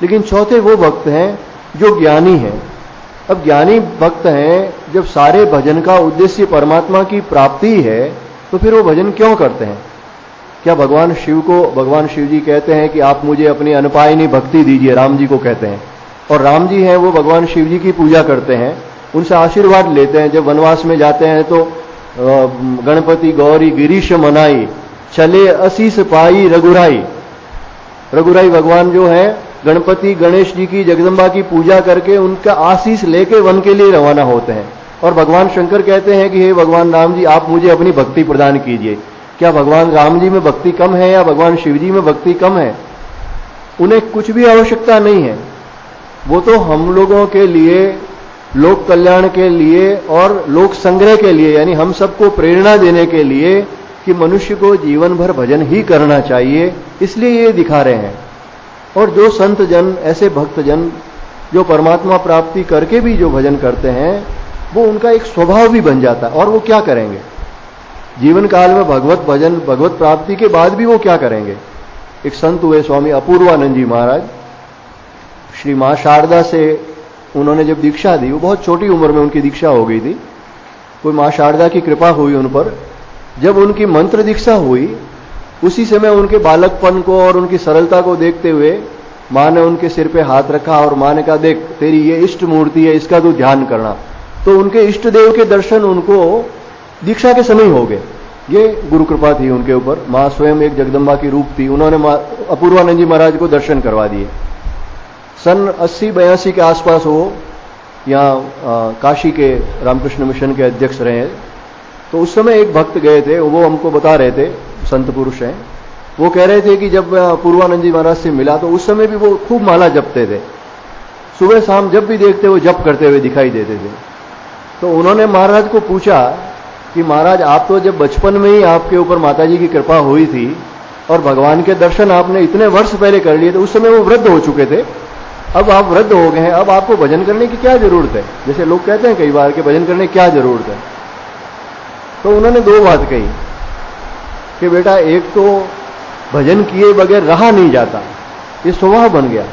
लेकिन चौथे वो भक्त हैं जो ज्ञानी हैं। अब ज्ञानी भक्त हैं, जब सारे भजन का उद्देश्य परमात्मा की प्राप्ति है, तो फिर वो भजन क्यों करते हैं? क्या भगवान शिव जी कहते हैं कि आप मुझे अपनी अनपायनी भक्ति दीजिए, राम जी को कहते हैं, और राम जी हैं वो भगवान शिव जी की पूजा करते हैं, उनसे आशीर्वाद लेते हैं। जब वनवास में जाते हैं तो गणपति गौरी गिरीश मनाई, चले असीस पाई रघुराई। रघुराई भगवान जो है गणपति गणेश जी की, जगदम्बा की पूजा करके उनका आशीष लेके वन के लिए रवाना होते हैं। और भगवान शंकर कहते हैं कि हे भगवान राम जी, आप मुझे अपनी भक्ति प्रदान कीजिए। क्या भगवान राम जी में भक्ति कम है या भगवान शिव जी में भक्ति कम है? उन्हें कुछ भी आवश्यकता नहीं है। वो तो हम लोगों के लिए, लोक कल्याण के लिए और लोक संग्रह के लिए, यानी हम सबको प्रेरणा देने के लिए कि मनुष्य को जीवन भर भजन ही करना चाहिए, इसलिए ये दिखा रहे हैं। और जो संत जन, ऐसे भक्त जन जो परमात्मा प्राप्ति करके भी जो भजन करते हैं, वो उनका एक स्वभाव भी बन जाता है। और वो क्या करेंगे जीवन काल में? भगवत भजन, भगवत प्राप्ति के बाद भी वो क्या करेंगे? एक संत हुए स्वामी अपूर्वानंद जी महाराज, श्री मां शारदा से उन्होंने जब दीक्षा दी, वो बहुत छोटी उम्र में उनकी दीक्षा हो गई थी, कोई मां शारदा की कृपा हुई उन पर। जब उनकी मंत्र दीक्षा हुई, उसी समय उनके बालकपन को और उनकी सरलता को देखते हुए मां ने उनके सिर पे हाथ रखा और मां ने कहा, देख तेरी ये इष्ट मूर्ति है, इसका तू ध्यान करना। तो उनके इष्ट देव के दर्शन उनको दीक्षा के समय हो गए। ये गुरु कृपा थी उनके ऊपर। मां स्वयं एक जगदम्बा की रूप थी, उन्होंने अपूर्वानंद जी महाराज को दर्शन करवा दिए। सन 80-82 के आसपास वो यहाँ काशी के रामकृष्ण मिशन के अध्यक्ष रहे। तो उस समय एक भक्त गए थे, वो हमको बता रहे थे, संत पुरुष हैं, वो कह रहे थे कि जब अपूर्वानंद जी महाराज से मिला तो उस समय भी वो खूब माला जपते थे, सुबह शाम जब भी देखते वो जप करते हुए दिखाई देते थे। तो उन्होंने महाराज को पूछा कि महाराज, आप तो जब बचपन में ही आपके ऊपर माताजी की कृपा हुई थी और भगवान के दर्शन आपने इतने वर्ष पहले कर लिए थे, उस समय वो वृद्ध हो चुके थे, अब आप वृद्ध हो गए हैं, अब आपको भजन करने की क्या जरूरत है? जैसे लोग कहते हैं कई बार कि भजन करने की क्या जरूरत है। तो उन्होंने दो बात कही कि बेटा, एक तो भजन किए बगैर रहा नहीं जाता, ये स्वभाव बन गया।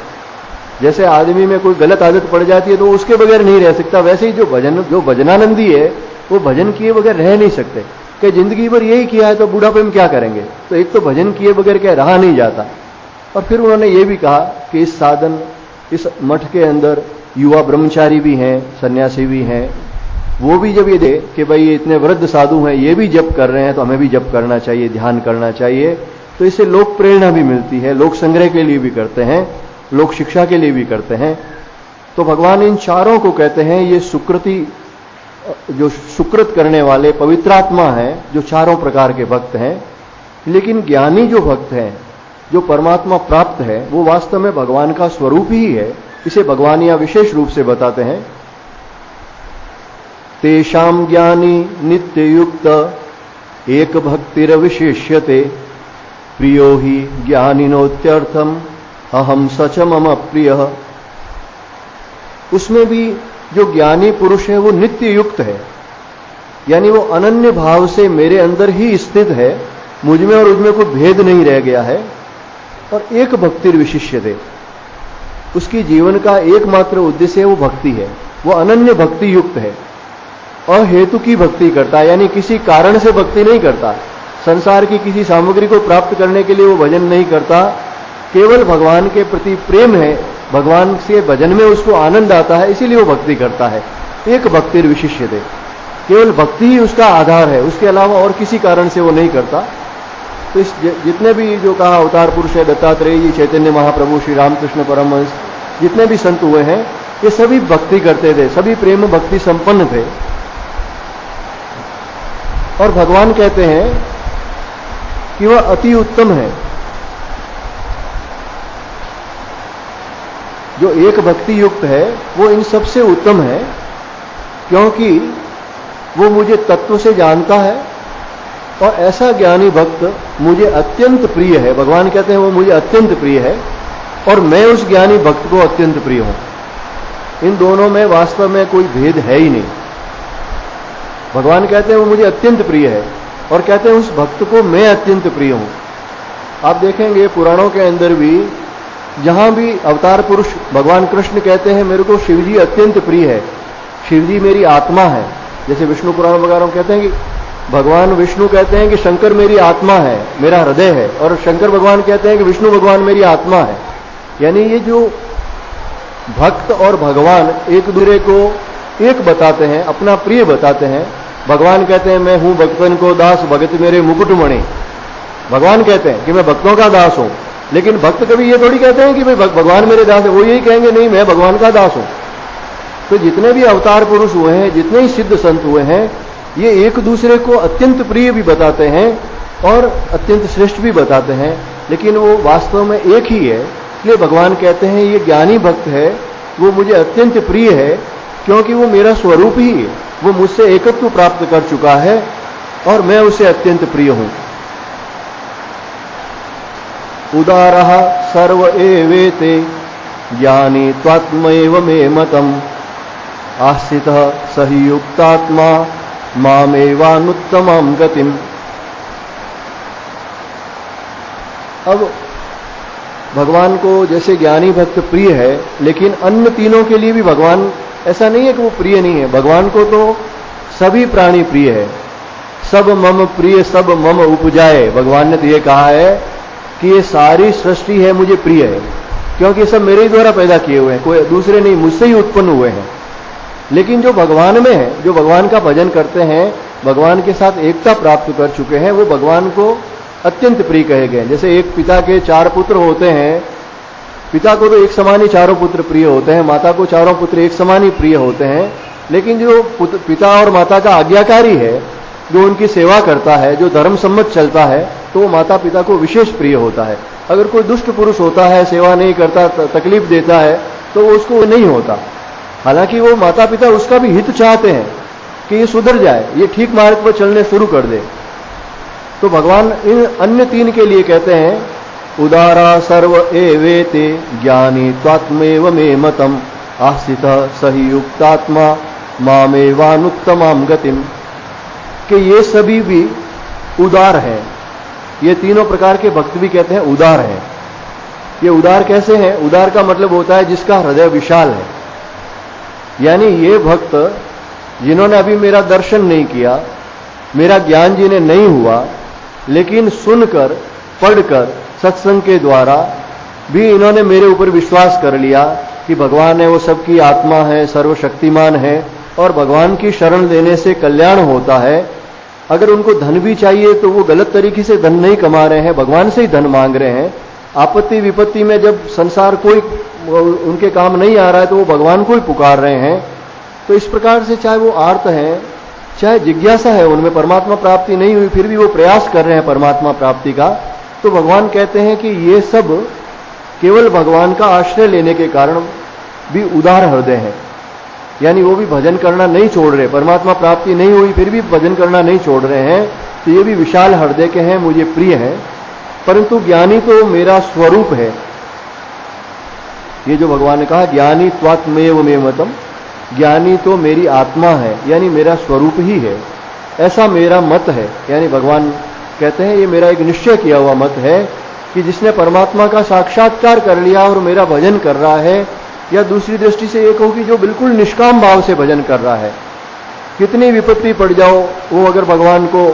जैसे आदमी में कोई गलत आदत पड़ जाती है तो उसके बगैर नहीं रह सकता, वैसे ही जो भजनानंदी है वो भजन किए बगैर रह नहीं सकते। कि जिंदगी भर यही किया है तो बुढ़ापे में क्या करेंगे? तो एक तो भजन किए बगैर क्या रहा नहीं जाता। और फिर उन्होंने ये भी कहा कि इस साधन, इस मठ के अंदर युवा ब्रह्मचारी भी हैं, सन्यासी भी हैं, वो भी जब ये दे कि भाई ये इतने वृद्ध साधु हैं, ये भी जप कर रहे हैं, तो हमें भी जप करना चाहिए, ध्यान करना चाहिए। तो इससे लोक प्रेरणा भी मिलती है, लोक संग्रह के लिए भी करते हैं, लोक शिक्षा के लिए भी करते हैं। तो भगवान इन चारों को कहते हैं ये सुकृति, जो सुकृत करने वाले पवित्रात्मा हैं, जो चारों प्रकार के भक्त हैं। लेकिन ज्ञानी जो भक्त हैं, जो परमात्मा प्राप्त है, वो वास्तव में भगवान का स्वरूप ही है। इसे भगवान यहाँ विशेष रूप से बताते हैं, तेषाम ज्ञानी नित्य युक्त एक भक्तिर विशेष्यते, प्रियो ही ज्ञानिनोत्यर्थम अहम सच मम प्रिय। उसमें भी जो ज्ञानी पुरुष है वो नित्य युक्त है, यानी वो अनन्य भाव से मेरे अंदर ही स्थित है, मुझ में और उसमें कोई भेद नहीं रह गया है। और एक भक्तिर विशिष्यते, उसकी जीवन का एकमात्र उद्देश्य है वो भक्ति है, वो अनन्य भक्ति युक्त है और हेतु की भक्ति करता है, यानी किसी कारण से भक्ति नहीं करता। संसार की किसी सामग्री को प्राप्त करने के लिए वो भजन नहीं करता, केवल भगवान के प्रति प्रेम है, भगवान से भजन में उसको आनंद आता है, इसीलिए वो भक्ति करता है। एक भक्तिर विशिष्यते, केवल भक्ति ही उसका आधार है, उसके अलावा और किसी कारण से वो नहीं करता। तो इस जितने भी जो कहा अवतार पुरुष है, दत्तात्रेय जी, चैतन्य महाप्रभु, श्री रामकृष्ण परमहंस, जितने भी संत हुए हैं, ये सभी भक्ति करते थे, सभी प्रेम भक्ति संपन्न थे। और भगवान कहते हैं कि वह अति उत्तम है। जो एक भक्ति युक्त है वो इन सबसे उत्तम है, क्योंकि वो मुझे तत्व से जानता है और ऐसा ज्ञानी भक्त मुझे अत्यंत प्रिय है। भगवान कहते हैं वो मुझे अत्यंत प्रिय है और मैं उस ज्ञानी भक्त को अत्यंत प्रिय हूं। इन दोनों में वास्तव में कोई भेद है ही नहीं। भगवान कहते हैं वो मुझे अत्यंत प्रिय है और कहते हैं उस भक्त को मैं अत्यंत प्रिय हूं। आप देखेंगे पुराणों के अंदर भी, जहां भी अवतार पुरुष भगवान कृष्ण कहते हैं मेरे को शिव जी अत्यंत प्रिय है, शिव जी मेरी आत्मा है। जैसे विष्णु पुराण वगैरह कहते हैं कि भगवान विष्णु कहते हैं कि शंकर मेरी आत्मा है, मेरा हृदय है, और शंकर भगवान कहते हैं कि विष्णु भगवान मेरी आत्मा है। यानी ये जो भक्त और भगवान एक दूसरे को एक बताते हैं, अपना प्रिय बताते हैं। भगवान कहते हैं मैं हूं भक्तन को दास, भगत मेरे मुकुटमणि। भगवान कहते हैं कि मैं भक्तों का दास हूं, लेकिन भक्त कभी ये थोड़ी कहते हैं कि भाई भगवान मेरे दास है। वो यही कहेंगे नहीं मैं भगवान का दास हूं। तो जितने भी अवतार पुरुष हुए हैं, जितने ही सिद्ध संत हुए हैं, ये एक दूसरे को अत्यंत प्रिय भी बताते हैं और अत्यंत श्रेष्ठ भी बताते हैं, लेकिन वो वास्तव में एक ही है। इसलिए भगवान कहते हैं ये ज्ञानी भक्त है, वो मुझे अत्यंत प्रिय है, क्योंकि वो मेरा स्वरूप ही है। वो मुझसे एकत्व प्राप्त कर चुका है और मैं उसे अत्यंत प्रिय हूं। उदारः सर्व एवेते ज्ञानी त्वात्मैव मे मतम् आस्थितः सहि युक्तात्मा मामेवानुत्तमां गतिम्। अब भगवान को जैसे ज्ञानी भक्त प्रिय है, लेकिन अन्य तीनों के लिए भी भगवान ऐसा नहीं है कि वो प्रिय नहीं है। भगवान को तो सभी प्राणी प्रिय है। सब मम प्रिय सब मम उपजाए। भगवान ने तो ये कहा है कि ये सारी सृष्टि है मुझे प्रिय है, क्योंकि सब मेरे ही द्वारा पैदा किए हुए हैं, कोई दूसरे नहीं, मुझसे ही उत्पन्न हुए हैं। लेकिन जो भगवान में है, जो भगवान का भजन करते हैं, भगवान के साथ एकता प्राप्त कर चुके हैं, वो भगवान को अत्यंत प्रिय कहे गए। जैसे एक पिता के 4 पुत्र होते हैं, पिता को तो एक समान ही चारों पुत्र प्रिय होते हैं, माता को चारों पुत्र एक समान ही प्रिय होते हैं, लेकिन जो पिता और माता का आज्ञाकारी है, जो उनकी सेवा करता है, जो धर्म सम्मत चलता है, तो वो माता पिता को विशेष प्रिय होता है। अगर कोई दुष्ट पुरुष होता है, सेवा नहीं करता, तकलीफ देता है, तो वो उसको नहीं होता। हालांकि वो माता पिता उसका भी हित चाहते हैं कि ये सुधर जाए, ये ठीक मार्ग पर चलने शुरू कर दे। तो भगवान इन अन्य 3 के लिए कहते हैं उदारा सर्व एवेते ज्ञानी त्वात्मैव मे मतम् आस्थितः सहि युक्तात्मा मामेवानुत्तमां गतिम्। कि ये सभी भी उदार हैं। ये तीनों प्रकार के भक्त भी कहते हैं उदार हैं। ये उदार कैसे हैं? उदार का मतलब होता है जिसका हृदय विशाल है। यानी ये भक्त जिन्होंने अभी मेरा दर्शन नहीं किया, मेरा ज्ञान जिन्हें नहीं हुआ, लेकिन सुनकर पढ़कर सत्संग के द्वारा भी इन्होंने मेरे ऊपर विश्वास कर लिया कि भगवान है, वो सबकी आत्मा है, सर्वशक्तिमान है और भगवान की शरण लेने से कल्याण होता है। अगर उनको धन भी चाहिए तो वो गलत तरीके से धन नहीं कमा रहे हैं, भगवान से ही धन मांग रहे हैं। आपत्ति विपत्ति में जब संसार कोई उनके काम नहीं आ रहा है तो वो भगवान को ही पुकार रहे हैं। तो इस प्रकार से चाहे वो आर्त हैं, चाहे जिज्ञासा है, उनमें परमात्मा प्राप्ति नहीं हुई, फिर भी वो प्रयास कर रहे हैं परमात्मा प्राप्ति का, तो भगवान कहते हैं कि ये सब केवल भगवान का आश्रय लेने के कारण भी उदार हृदय हैं। यानी वो भी भजन करना नहीं छोड़ रहे, परमात्मा प्राप्ति नहीं हुई फिर भी भजन करना नहीं छोड़ रहे हैं। तो ये भी विशाल हृदय के हैं, मुझे प्रिय हैं। परंतु ज्ञानी तो मेरा स्वरूप है। ये जो भगवान ने कहा ज्ञानी त्वात्मैव मे मतम्, ज्ञानी तो मेरी आत्मा है, यानी मेरा स्वरूप ही है, ऐसा मेरा मत है। यानी भगवान कहते हैं ये मेरा एक निश्चय किया हुआ मत है कि जिसने परमात्मा का साक्षात्कार कर लिया और मेरा भजन कर रहा है, या दूसरी दृष्टि से एक होगी जो बिल्कुल निष्काम भाव से भजन कर रहा है, कितनी विपत्ति पड़ जाओ वो अगर भगवान को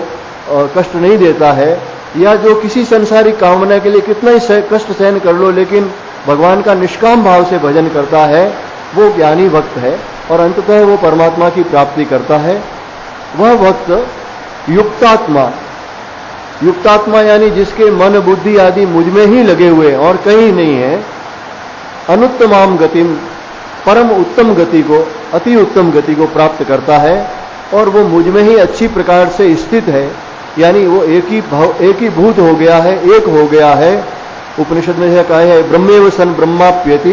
कष्ट नहीं देता है, या जो किसी संसारिक कामना के लिए कितना ही कष्ट सहन कर लो लेकिन भगवान का निष्काम भाव से भजन करता है, वो ज्ञानी भक्त है और अंततः वो परमात्मा की प्राप्ति करता है। वह भक्त युक्तात्मा, युक्तात्मा यानी जिसके मन बुद्धि आदि मुझ में ही लगे हुए और कहीं नहीं है, अनुत्तमाम गतिम, परम उत्तम गति को, अति उत्तम गति को प्राप्त करता है और वो मुझ में ही अच्छी प्रकार से स्थित है। यानी वो एक ही भूत हो गया है, एक हो गया है। उपनिषद में यह कहा है ब्रह्मेव सन ब्रह्माप्यति,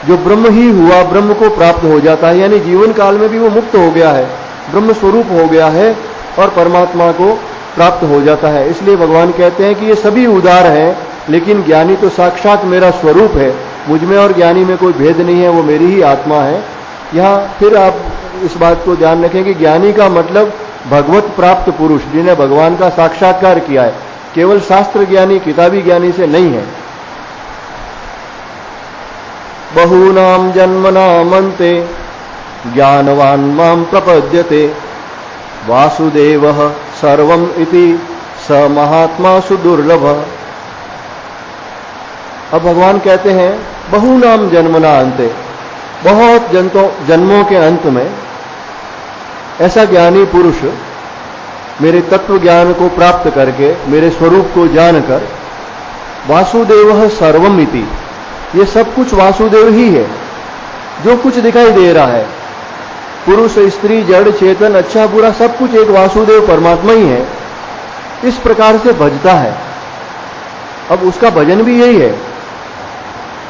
जो ब्रह्म ही हुआ ब्रह्म को प्राप्त हो जाता है। यानी जीवन काल में भी वो मुक्त हो गया है, ब्रह्म स्वरूप हो गया है और परमात्मा को प्राप्त हो जाता है। इसलिए भगवान कहते हैं कि ये सभी उदार हैं, लेकिन ज्ञानी तो साक्षात मेरा स्वरूप है, मुझ में और ज्ञानी में कोई भेद नहीं है, वो मेरी ही आत्मा है। यहाँ फिर आप इस बात को ध्यान रखें कि ज्ञानी का मतलब भगवत प्राप्त पुरुष, जिन्हें भगवान का साक्षात्कार किया है, केवल शास्त्र ज्ञानी किताबी ज्ञानी से नहीं है। बहूनाम जन्मनाम अन्ते ज्ञानवान् मां प्रपद्यते वासुदेवः सर्वम् इति स महात्मा सुदुर्लभ। अब भगवान कहते हैं बहुनाम जन्मना अंते, बहुत जन्मों के अंत में ऐसा ज्ञानी पुरुष मेरे तत्व ज्ञान को प्राप्त करके मेरे स्वरूप को जानकर वासुदेवः सर्वमिति, ये सब कुछ वासुदेव ही है, जो कुछ दिखाई दे रहा है पुरुष स्त्री जड़ चेतन अच्छा बुरा सब कुछ एक वासुदेव परमात्मा ही है, इस प्रकार से भजता है। अब उसका भजन भी यही है,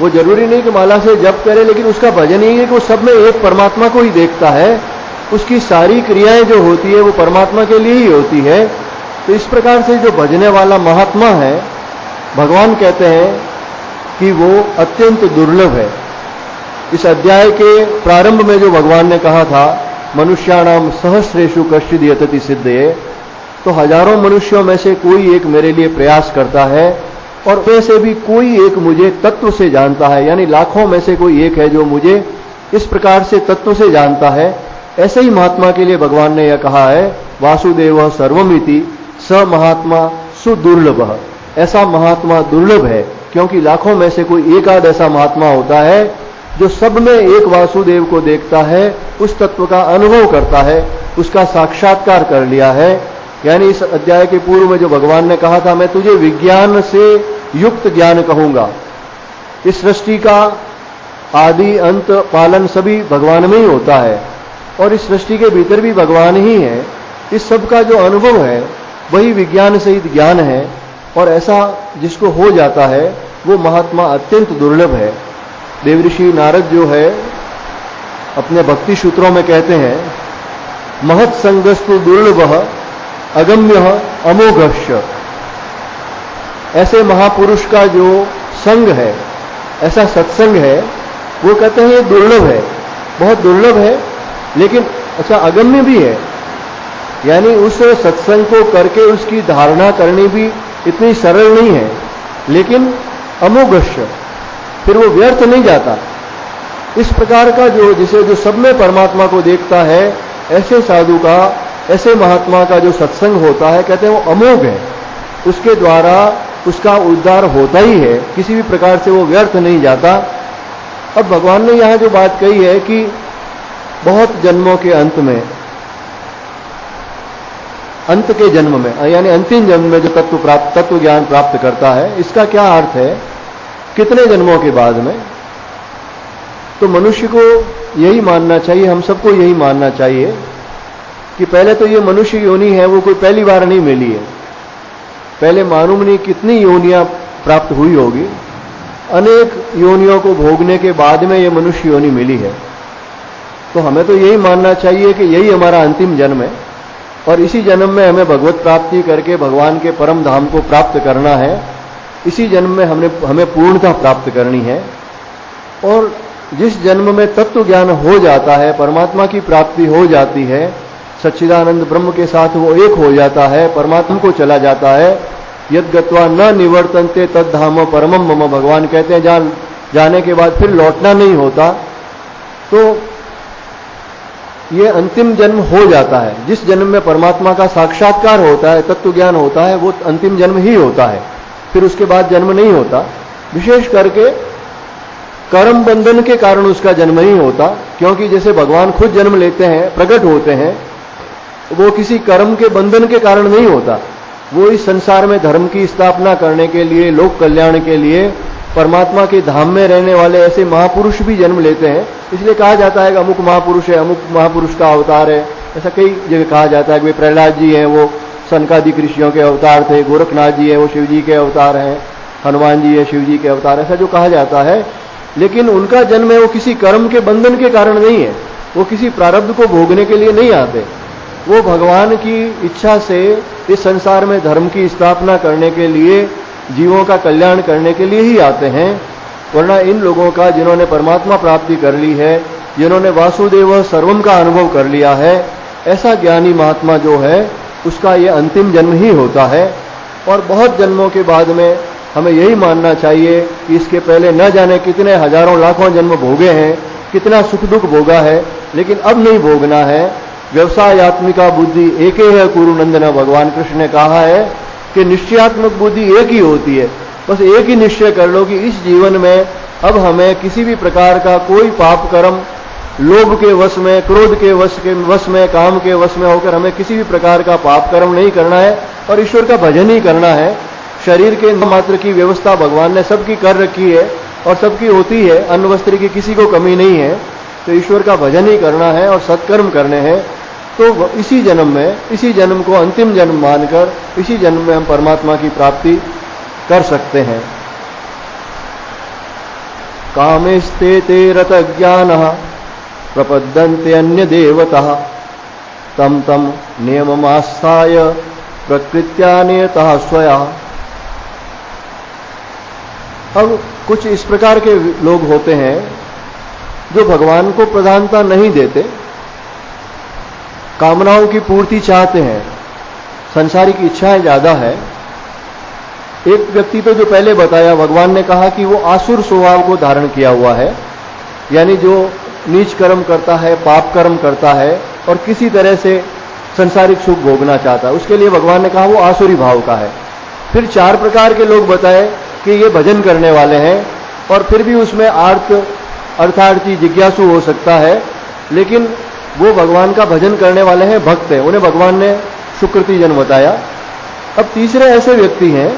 वो जरूरी नहीं कि माला से जप करे, लेकिन उसका भजन यही है कि वो सब में एक परमात्मा को ही देखता है, उसकी सारी क्रियाएं जो होती है वो परमात्मा के लिए ही होती है। तो इस प्रकार से जो भजने वाला महात्मा है, भगवान कहते हैं कि वो अत्यंत दुर्लभ है। इस अध्याय के प्रारंभ में जो भगवान ने कहा था मनुष्याणाम सहस्रेषु कश्चिद् यतति सिद्धये, तो हजारों मनुष्यों में से कोई एक मेरे लिए प्रयास करता है और वे से भी कोई एक मुझे तत्व से जानता है, यानी लाखों में से कोई एक है जो मुझे इस प्रकार से तत्व से जानता है। ऐसे ही महात्मा के लिए भगवान ने यह कहा है वासुदेव सर्वमिति स महात्मा सुदुर्लभ। ऐसा महात्मा दुर्लभ है क्योंकि लाखों में से कोई एक आध ऐसा महात्मा होता है जो सब में एक वासुदेव को देखता है, उस तत्व का अनुभव करता है, उसका साक्षात्कार कर लिया है। यानी इस अध्याय के पूर्व में जो भगवान ने कहा था मैं तुझे विज्ञान से युक्त ज्ञान कहूंगा, इस सृष्टि का आदि अंत पालन सभी भगवान में ही होता है और इस सृष्टि के भीतर भी भगवान ही है। इस सब का जो अनुभव है वही विज्ञान सहित ज्ञान है और ऐसा जिसको हो जाता है वो महात्मा अत्यंत दुर्लभ है। देवऋषि नारद जो है अपने भक्ति सूत्रों में कहते हैं महत् संगस्तु दुर्लभः अगम्यः अमोघश्च। ऐसे महापुरुष का जो संग है, ऐसा सत्संग है, वो कहते हैं ये दुर्लभ है, बहुत दुर्लभ है, लेकिन अच्छा अगम्य भी है, यानी उस सत्संग को करके उसकी धारणा करनी भी इतनी सरल नहीं है, लेकिन अमोघश्च, फिर वो व्यर्थ नहीं जाता। इस प्रकार का जिसे जो सब में परमात्मा को देखता है, ऐसे साधु का, ऐसे महात्मा का जो सत्संग होता है, कहते हैं वो अमोघ है, उसके द्वारा उसका उद्धार होता ही है, किसी भी प्रकार से वो व्यर्थ नहीं जाता। अब भगवान ने यहां जो बात कही है कि बहुत जन्मों के अंत में, अंत के जन्म में यानी अंतिम जन्म में जो तत्व ज्ञान प्राप्त करता है, इसका क्या अर्थ है, कितने जन्मों के बाद में? तो मनुष्य को यही मानना चाहिए, हम सबको यही मानना चाहिए कि पहले तो ये मनुष्य योनि है वो कोई पहली बार नहीं मिली है, पहले मालूम नहीं कितनी योनियां प्राप्त हुई होगी, अनेक योनियों को भोगने के बाद में ये मनुष्य योनि मिली है। तो हमें तो यही मानना चाहिए कि यही हमारा अंतिम जन्म है और इसी जन्म में हमें भगवत प्राप्ति करके भगवान के परम धाम को प्राप्त करना है, इसी जन्म में हमें पूर्णता प्राप्त करनी है। और जिस जन्म में तत्व ज्ञान हो जाता है, परमात्मा की प्राप्ति हो जाती है, सच्चिदानंद ब्रह्म के साथ वो एक हो जाता है, परमात्मा को चला जाता है, यद गत्वा न निवर्तन्ते तद धाम परमम मम, भगवान कहते हैं जाने के बाद फिर लौटना नहीं होता। तो ये अंतिम जन्म हो जाता है, जिस जन्म में परमात्मा का साक्षात्कार होता है, तत्व ज्ञान होता है, वो अंतिम जन्म ही होता है, फिर उसके बाद जन्म नहीं होता। विशेष करके कर्म बंधन के कारण उसका जन्म नहीं होता, क्योंकि जैसे भगवान खुद जन्म लेते हैं, प्रकट होते हैं, वो किसी कर्म के बंधन के कारण नहीं होता, वो इस संसार में धर्म की स्थापना करने के लिए, लोक कल्याण के लिए, परमात्मा के धाम में रहने वाले ऐसे महापुरुष भी जन्म लेते हैं। इसलिए कहा जाता है कि अमुक महापुरुष है, अमुक महापुरुष का अवतार है, ऐसा कई जगह कहा जाता है कि प्रहलाद जी हैं वो सनकादिक ऋषियों के अवतार थे, गोरखनाथ जी है वो शिव जी के अवतार हैं, हनुमान जी है शिव जी के अवतार, ऐसा जो कहा जाता है। लेकिन उनका जन्म है वो किसी कर्म के बंधन के कारण नहीं है, वो किसी प्रारब्ध को भोगने के लिए नहीं आते, वो भगवान की इच्छा से इस संसार में धर्म की स्थापना करने के लिए, जीवों का कल्याण करने के लिए ही आते हैं। वरना इन लोगों का, जिन्होंने परमात्मा प्राप्ति कर ली है, जिन्होंने वासुदेव सर्वम का अनुभव कर लिया है, ऐसा ज्ञानी महात्मा जो है उसका ये अंतिम जन्म ही होता है। और बहुत जन्मों के बाद में हमें यही मानना चाहिए कि इसके पहले न जाने कितने हजारों लाखों जन्म भोगे हैं, कितना सुख दुख भोगा है, लेकिन अब नहीं भोगना है। व्यवसायत्मिका बुद्धि एके है कुरुनंदन, भगवान कृष्ण ने कहा है कि निश्चयात्मक बुद्धि एक ही होती है। बस एक ही निश्चय कर लो कि इस जीवन में अब हमें किसी भी प्रकार का कोई पाप कर्म, लोभ के वश में, क्रोध के वश में, काम के वश में होकर हमें किसी भी प्रकार का पाप कर्म नहीं करना है और ईश्वर का भजन ही करना है। शरीर के मात्र की व्यवस्था भगवान ने सबकी कर रखी है और सबकी होती है, अन्न वस्त्र की किसी को कमी नहीं है। तो ईश्वर का भजन ही करना है और सत्कर्म करने हैं। तो इसी जन्म में, इसी जन्म को अंतिम जन्म मानकर इसी जन्म में हम परमात्मा की प्राप्ति कर सकते हैं। कामेस्ते ते रतज्ञानः प्रपद्यन्ते अन्य देवतः तम तम नियममास्थाय प्रकृत्या नियतः स्वया। अब कुछ इस प्रकार के लोग होते हैं जो भगवान को प्रधानता नहीं देते, कामनाओं की पूर्ति चाहते हैं, संसारिक इच्छाएं ज्यादा है। एक व्यक्ति तो जो पहले बताया, भगवान ने कहा कि वो आसुर स्वभाव को धारण किया हुआ है, यानी जो नीच कर्म करता है, पाप कर्म करता है और किसी तरह से संसारिक सुख भोगना चाहता है, उसके लिए भगवान ने कहा वो आसुरी भाव का है। फिर 4 प्रकार के लोग बताए कि ये भजन करने वाले हैं और फिर भी उसमें अर्थार्थी जिज्ञासु हो सकता है, लेकिन वो भगवान का भजन करने वाले हैं, भक्त हैं, उन्हें भगवान ने सुकृति जन बताया। अब तीसरे ऐसे व्यक्ति हैं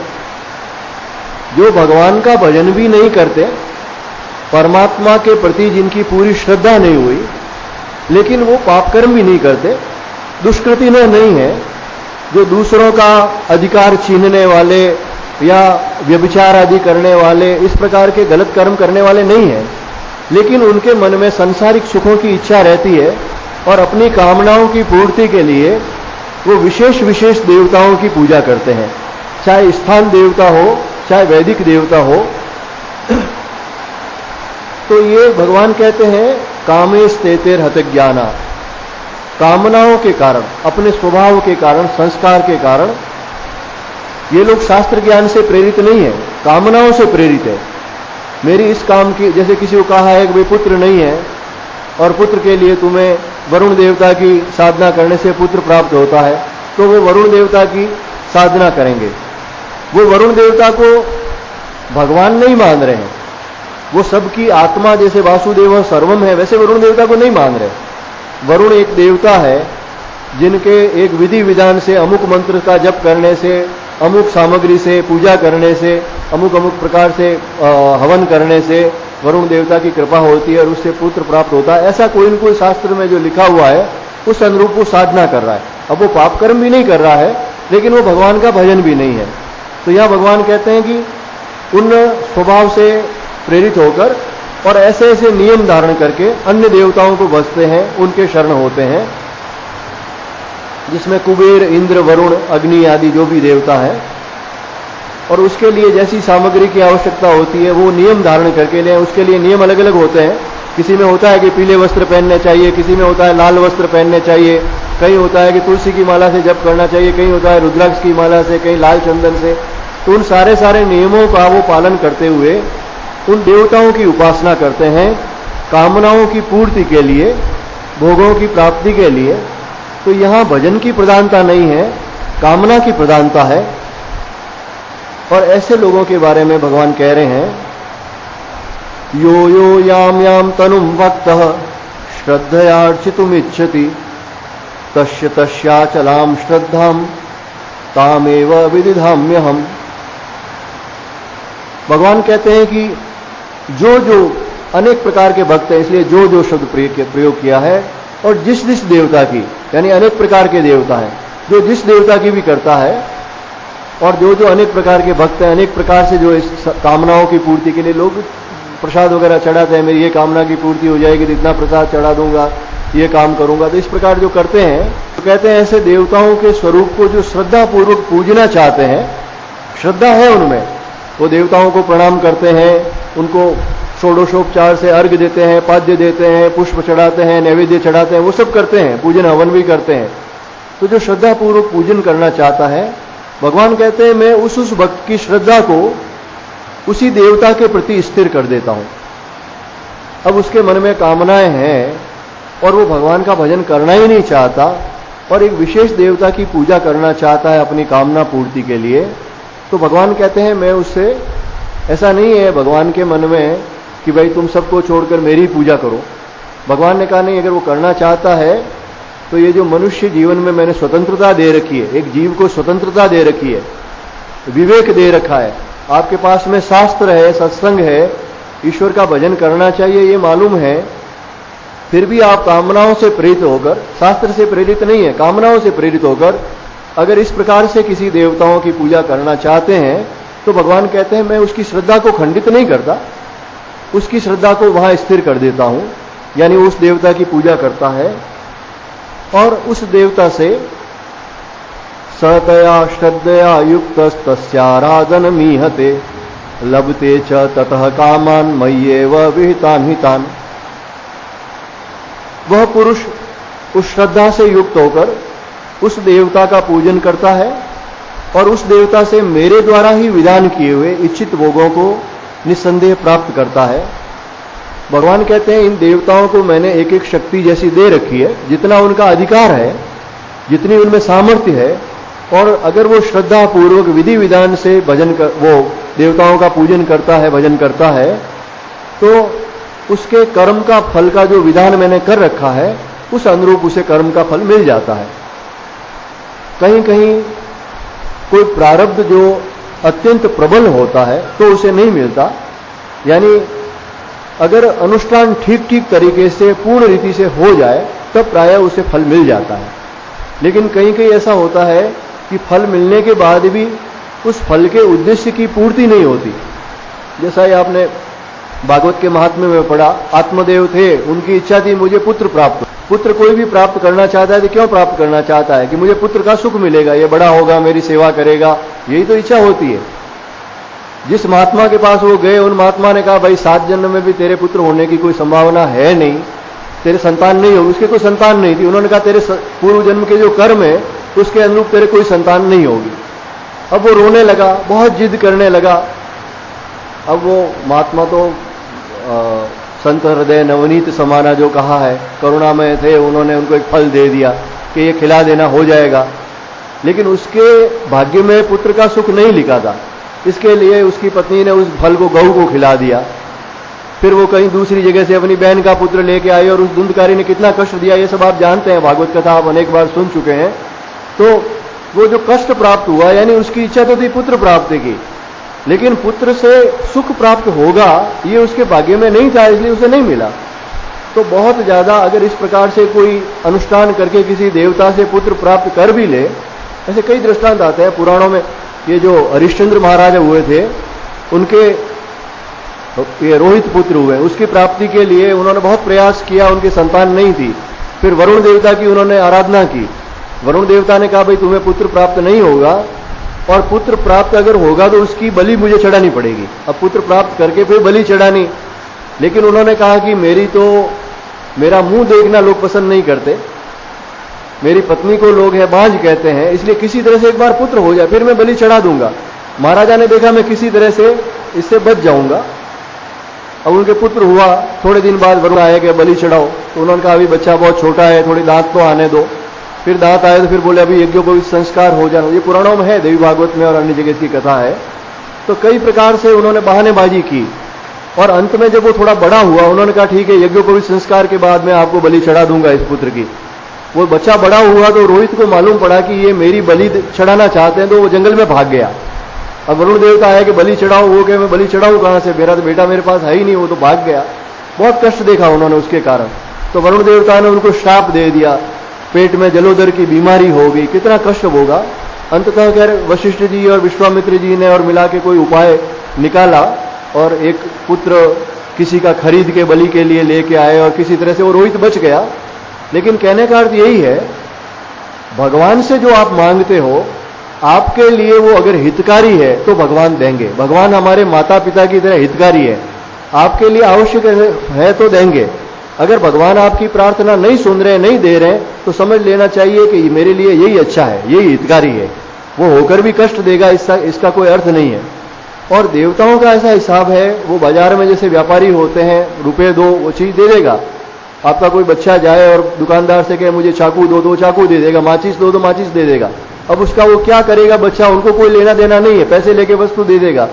जो भगवान का भजन भी नहीं करते, परमात्मा के प्रति जिनकी पूरी श्रद्धा नहीं हुई, लेकिन वो पाप कर्म भी नहीं करते, दुष्कृति में नहीं है, जो दूसरों का अधिकार छीनने वाले या व्यभिचार आदि करने वाले, इस प्रकार के गलत कर्म करने वाले नहीं हैं, लेकिन उनके मन में सांसारिक सुखों की इच्छा रहती है और अपनी कामनाओं की पूर्ति के लिए वो विशेष विशेष देवताओं की पूजा करते हैं, चाहे स्थान देवता हो, चाहे वैदिक देवता हो। तो ये भगवान कहते हैं कामेस्तेतेर हतज्ञाना, कामनाओं के कारण, अपने स्वभाव के कारण, संस्कार के कारण ये लोग शास्त्र ज्ञान से प्रेरित नहीं है, कामनाओं से प्रेरित है। मेरी इस काम की, जैसे किसी को कहा है कि वे पुत्र नहीं है और पुत्र के लिए तुम्हें वरुण देवता की साधना करने से पुत्र प्राप्त होता है, तो वे वरुण देवता की साधना करेंगे। वो वरुण देवता को भगवान नहीं मान रहे हैं, वो सबकी आत्मा, जैसे वासुदेव सर्वम है वैसे वरुण देवता को नहीं मान रहे। वरुण एक देवता है जिनके एक विधि विधान से, अमुक मंत्र का जप करने से, अमुक सामग्री से पूजा करने से, अमुक प्रकार से हवन करने से वरुण देवता की कृपा होती है और उससे पुत्र प्राप्त होता है। ऐसा कोई न कोई शास्त्र में जो लिखा हुआ है उस अनुरूप वो साधना कर रहा है। अब वो पाप कर्म भी नहीं कर रहा है, लेकिन वो भगवान का भजन भी नहीं है। तो यहां भगवान कहते हैं कि उन स्वभाव से प्रेरित होकर और ऐसे ऐसे नियम धारण करके अन्य देवताओं को भजते हैं, उनके शरण होते हैं, जिसमें कुबेर, इंद्र, वरुण, अग्नि आदि जो भी देवता है, और उसके लिए जैसी सामग्री की आवश्यकता होती है वो नियम धारण करके लें। उसके लिए नियम अलग अलग होते हैं, किसी में होता है कि पीले वस्त्र पहनने चाहिए, किसी में होता है लाल वस्त्र पहनने चाहिए, कहीं होता है कि तुलसी की माला से जप करना चाहिए, कहीं होता है रुद्राक्ष की माला से, कहीं लाल चंदन से। तो उन सारे नियमों का वो पालन करते हुए उन देवताओं की उपासना करते हैं, कामनाओं की पूर्ति के लिए, भोगों की प्राप्ति के लिए। तो यहां भजन की प्रधानता नहीं है, कामना की प्रधानता है। और ऐसे लोगों के बारे में भगवान कह रहे हैं, यो यो याम याम तनुम भक्तः श्रद्धयार्चितुमिच्छति तस्य तस्याचलाम श्रद्धाम तामेव विदिधाम्यहम्। भगवान कहते हैं कि जो जो अनेक प्रकार के भक्त हैं, इसलिए जो जो शब्द प्रयोग किया है, और जिस जिस देवता की, यानी अनेक प्रकार के देवता हैं, जो जिस देवता की भी करता है, और जो जो अनेक प्रकार के भक्त हैं, अनेक प्रकार से जो इस कामनाओं की पूर्ति के लिए लोग प्रसाद वगैरह चढ़ाते हैं, मेरी ये कामना की पूर्ति हो जाएगी तो इतना प्रसाद चढ़ा दूंगा, ये काम करूंगा, तो इस प्रकार जो करते हैं, तो कहते हैं ऐसे देवताओं के स्वरूप को जो श्रद्धा पूर्वक पूजना चाहते हैं, श्रद्धा है उनमें, वो देवताओं को प्रणाम करते हैं, उनको षोडशोपचार से अर्घ्य देते हैं, पाद्य देते हैं, पुष्प चढ़ाते हैं, नैवेद्य चढ़ाते हैं, वो सब करते हैं, पूजन हवन भी करते हैं। तो जो श्रद्धा पूर्वक पूजन करना चाहता है, भगवान कहते हैं मैं उस भक्त की श्रद्धा को उसी देवता के प्रति स्थिर कर देता हूं। अब उसके मन में कामनाएं हैं और वो भगवान का भजन करना ही नहीं चाहता और एक विशेष देवता की पूजा करना चाहता है अपनी कामना पूर्ति के लिए, तो भगवान कहते हैं मैं उससे, ऐसा नहीं है भगवान के मन में कि भाई तुम सबको छोड़कर मेरी पूजा करो। भगवान ने कहा नहीं, अगर वो करना चाहता है तो ये जो मनुष्य जीवन में मैंने स्वतंत्रता दे रखी है, एक जीव को स्वतंत्रता दे रखी है, विवेक दे रखा है, आपके पास में शास्त्र है, सत्संग है, ईश्वर का भजन करना चाहिए ये मालूम है, फिर भी आप कामनाओं से प्रेरित होकर, शास्त्र से प्रेरित नहीं है, कामनाओं से प्रेरित होकर अगर इस प्रकार से किसी देवताओं की पूजा करना चाहते हैं तो भगवान कहते हैं मैं उसकी श्रद्धा को खंडित नहीं करता, उसकी श्रद्धा को वहां स्थिर कर देता हूं। यानी उस देवता की पूजा करता है और उस देवता से सतया श्रद्धया युक्त तस्याराधन मीहते लभते च ततः कामान मय्येव विहितान हितान। वह पुरुष उस श्रद्धा से युक्त होकर उस देवता का पूजन करता है और उस देवता से मेरे द्वारा ही विधान किए हुए इच्छित भोगों को निस्संदेह प्राप्त करता है। भगवान कहते हैं इन देवताओं को मैंने एक एक शक्ति जैसी दे रखी है, जितना उनका अधिकार है, जितनी उनमें सामर्थ्य है, और अगर वो श्रद्धा पूर्वक विधि विधान से वो देवताओं का पूजन करता है, भजन करता है, तो उसके कर्म का फल का जो विधान मैंने कर रखा है उस अनुरूप उसे कर्म का फल मिल जाता है। कहीं कहीं कोई प्रारब्ध जो अत्यंत प्रबल होता है तो उसे नहीं मिलता, यानी अगर अनुष्ठान ठीक ठीक तरीके से पूर्ण रीति से हो जाए तब प्रायः उसे फल मिल जाता है। लेकिन कहीं कहीं ऐसा होता है कि फल मिलने के बाद भी उस फल के उद्देश्य की पूर्ति नहीं होती। जैसा ही आपने भागवत के महात्म्य में पढ़ा, आत्मदेव थे, उनकी इच्छा थी मुझे पुत्र प्राप्त। पुत्र कोई भी प्राप्त करना चाहता है तो क्यों प्राप्त करना चाहता है कि मुझे पुत्र का सुख मिलेगा, ये बड़ा होगा, मेरी सेवा करेगा, यही तो इच्छा होती है। जिस महात्मा के पास वो गए, उन महात्मा ने कहा भाई 7 जन्म में भी तेरे पुत्र होने की कोई संभावना है नहीं, तेरे संतान नहीं होगी। उसके कोई संतान नहीं थी। उन्होंने कहा तेरे पूर्व जन्म के जो कर्म है उसके अनुरूप तेरे कोई संतान नहीं होगी। अब वो रोने लगा, बहुत जिद करने लगा। अब वो महात्मा तो संत हृदय नवनीत समाना जो कहा है, करुणामय थे, उन्होंने उनको एक फल दे दिया कि ये खिला देना, हो जाएगा। लेकिन उसके भाग्य में पुत्र का सुख नहीं लिखा था, इसके लिए उसकी पत्नी ने उस फल को गऊ को खिला दिया। फिर वो कहीं दूसरी जगह से अपनी बहन का पुत्र लेके आई और उस धुंधकारी ने कितना कष्ट दिया, ये सब आप जानते हैं, भागवत कथा आप अनेक बार सुन चुके हैं। तो वो जो कष्ट प्राप्त हुआ, यानी उसकी इच्छा तो थी पुत्र प्राप्ति की, लेकिन पुत्र से सुख प्राप्त होगा ये उसके भाग्य में नहीं था, इसलिए उसे नहीं मिला। तो बहुत ज्यादा अगर इस प्रकार से कोई अनुष्ठान करके किसी देवता से पुत्र प्राप्त कर भी ले, ऐसे कई दृष्टांत आते हैं पुराणों में। ये जो हरिश्चंद्र महाराज हुए थे, उनके ये रोहित पुत्र हुए, उसकी प्राप्ति के लिए उन्होंने बहुत प्रयास किया, उनकी संतान नहीं थी। फिर वरुण देवता की उन्होंने आराधना की। वरुण देवता ने कहा भाई तुम्हें पुत्र प्राप्त नहीं होगा, और पुत्र प्राप्त अगर होगा तो उसकी बलि मुझे चढ़ानी पड़ेगी। अब पुत्र प्राप्त करके फिर बलि चढ़ानी, लेकिन उन्होंने कहा कि मेरा मुंह देखना लोग पसंद नहीं करते, मेरी पत्नी को लोग है बांझ कहते हैं, इसलिए किसी तरह से एक बार पुत्र हो जाए फिर मैं बलि चढ़ा दूंगा। महाराजा ने देखा मैं किसी तरह से इससे बच जाऊंगा। अब उनके पुत्र हुआ, थोड़े दिन बाद वरुण आया कि बलि चढ़ाओ, तो उन्होंने कहा अभी बच्चा बहुत छोटा है, थोड़ी दांत तो आने दो। फिर दांत आए तो फिर बोले अभी यज्ञोपवीत संस्कार हो जाना। ये पुराणों में है, देवी भागवत में और अन्य जगह की कथा है। तो कई प्रकार से उन्होंने बहानेबाजी की, और अंत में जब वो थोड़ा बड़ा हुआ, उन्होंने कहा ठीक है यज्ञोपवीत संस्कार के बाद मैं आपको बलि चढ़ा दूंगा इस पुत्र की। वो बच्चा बड़ा हुआ तो रोहित को मालूम पड़ा कि ये मेरी बलि चढ़ाना चाहते हैं, तो वो जंगल में भाग गया। अब वरुण देवता आया कि बलि चढ़ाओ, वो कहे मैं बलि चढ़ाऊं कहां से, मेरा तो बेटा मेरे पास है ही नहीं, वो तो भाग गया। बहुत कष्ट देखा उन्होंने उसके कारण। तो वरुण देवता ने उनको श्राप दे दिया, पेट में जलोदर की बीमारी हो गई, कितना कष्ट होगा। अंततः खैर वशिष्ठ जी और विश्वामित्र जी ने और मिला के कोई उपाय निकाला और एक पुत्र किसी का खरीद के बलि के लिए लेके आए, और किसी तरह से वो रोहित बच गया। लेकिन कहने का अर्थ यही है, भगवान से जो आप मांगते हो आपके लिए वो अगर हितकारी है तो भगवान देंगे। भगवान हमारे माता पिता की तरह हितकारी है, आपके लिए आवश्यक है तो देंगे। अगर भगवान आपकी प्रार्थना नहीं सुन रहे, नहीं दे रहे, तो समझ लेना चाहिए कि मेरे लिए यही अच्छा है, यही हितकारी है। वो होकर भी कष्ट देगा, इसका कोई अर्थ नहीं है। और देवताओं का ऐसा हिसाब है, वो बाजार में जैसे व्यापारी होते हैं, रुपए दो वो चीज दे देगा। आपका कोई बच्चा जाए और दुकानदार से कहे मुझे चाकू दो, तो चाकू दे देगा, माचिस दो तो माचिस दे देगा। अब उसका वो क्या करेगा बच्चा, उनको कोई लेना देना नहीं है, पैसे लेके वस्तु दे देगा।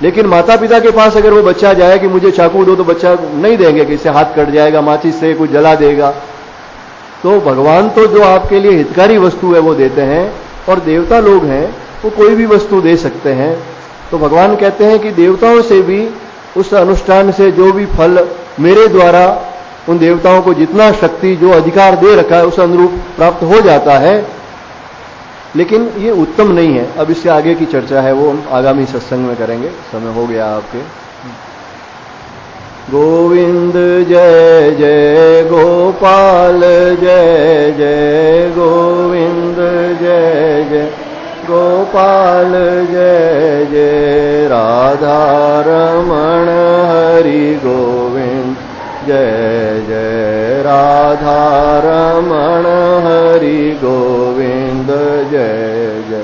लेकिन माता पिता के पास अगर वो बच्चा जाए कि मुझे चाकू दो, तो बच्चा नहीं देंगे कि इससे हाथ कट जाएगा, माचिस से कुछ जला देगा। तो भगवान तो जो आपके लिए हितकारी वस्तु है वो देते हैं, और देवता लोग हैं वो कोई भी वस्तु दे सकते हैं। तो भगवान कहते हैं कि देवताओं से भी उस अनुष्ठान से जो भी फल मेरे द्वारा उन देवताओं को जितना शक्ति जो अधिकार दे रखा है उस अनुरूप प्राप्त हो जाता है, लेकिन ये उत्तम नहीं है। अब इससे आगे की चर्चा है वो हम आगामी सत्संग में करेंगे, समय हो गया आपके। गोविंद जय जय गोपाल जय जय गोविंद जय जय गोपाल जय जय राधा रमण हरि गोविंद जय जय राधा रमण हरि गोविंद जय जय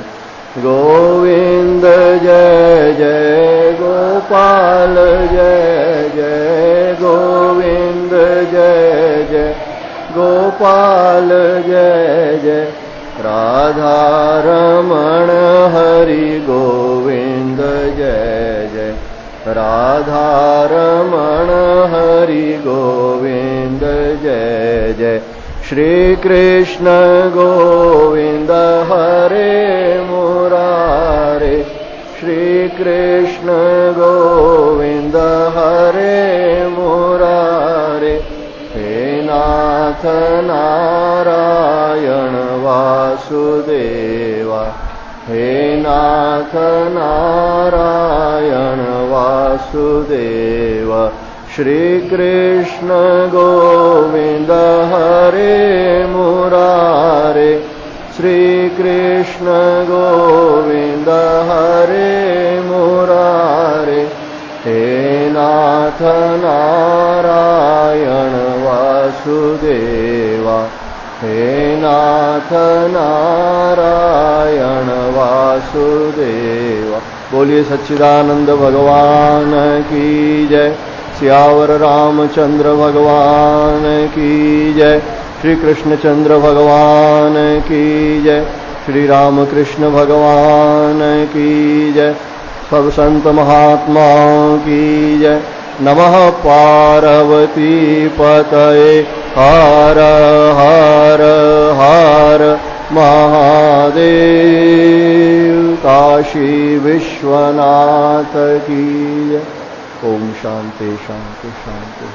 गोविंद जय जय गोपाल जय जय गोविंद जय जय गोपाल जय जय राधा रमण हरि गोविंद जय जय राधा रमण हरि गोविंद जय जय श्री कृष्ण गोविंद हरे मुरारे श्री कृष्ण गोविंद हरे मुरारे हे नाथ नारायण वासुदेवा हे नाथ नारायण वासुदेव श्री कृष्ण गोविंद हरे मुरारे श्री कृष्ण गोविंद हरे मुरारे हे नाथ नारायण वासुदेवा हे नाथ नारायण वासुदेवा। बोलिए सच्चिदानंद भगवान की जय, सियावर रामचंद्र भगवान की जय, श्री कृष्णचंद्र भगवान की जय, श्री रामकृष्ण भगवान की जय, सब संत महात्माओं की जय। नमः पार्वती पतये हर हर हर महादेव। काशी विश्वनाथ की जय। ओम शांति शांति शांति।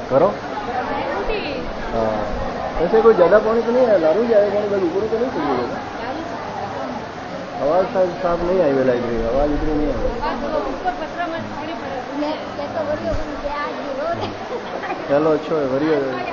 करो। हाँ ऐसे कोई ज़्यादा पानी तो नहीं है, लारू जाए पानी बस ऊपर तो नहीं चलिएगा। आवाज़ साफ नहीं आई लाइट रही, आवाज़ इतनी नहीं आई। चलो अच्छो है, बढ़िया है।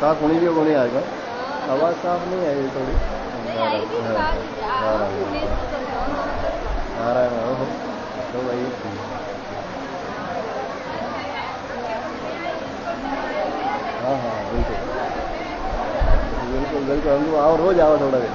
साफ होनी भी होनी आएगा, आवाज़ साफ नहीं आई थोड़ी। आ रहा है तो भाई हाँ हाँ बिल्कुल बिल्कुल बिल्कुल, हम आओ रोज आओ थोड़ा देर।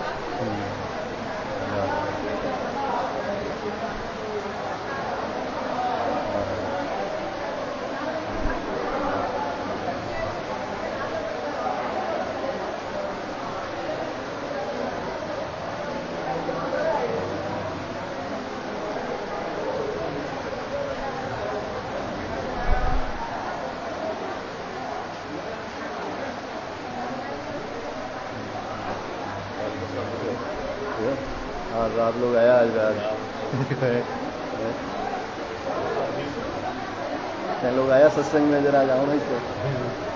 हाँ आप लोग आया आज लोग आया सत्संग में, जरा जाओ ना इसको।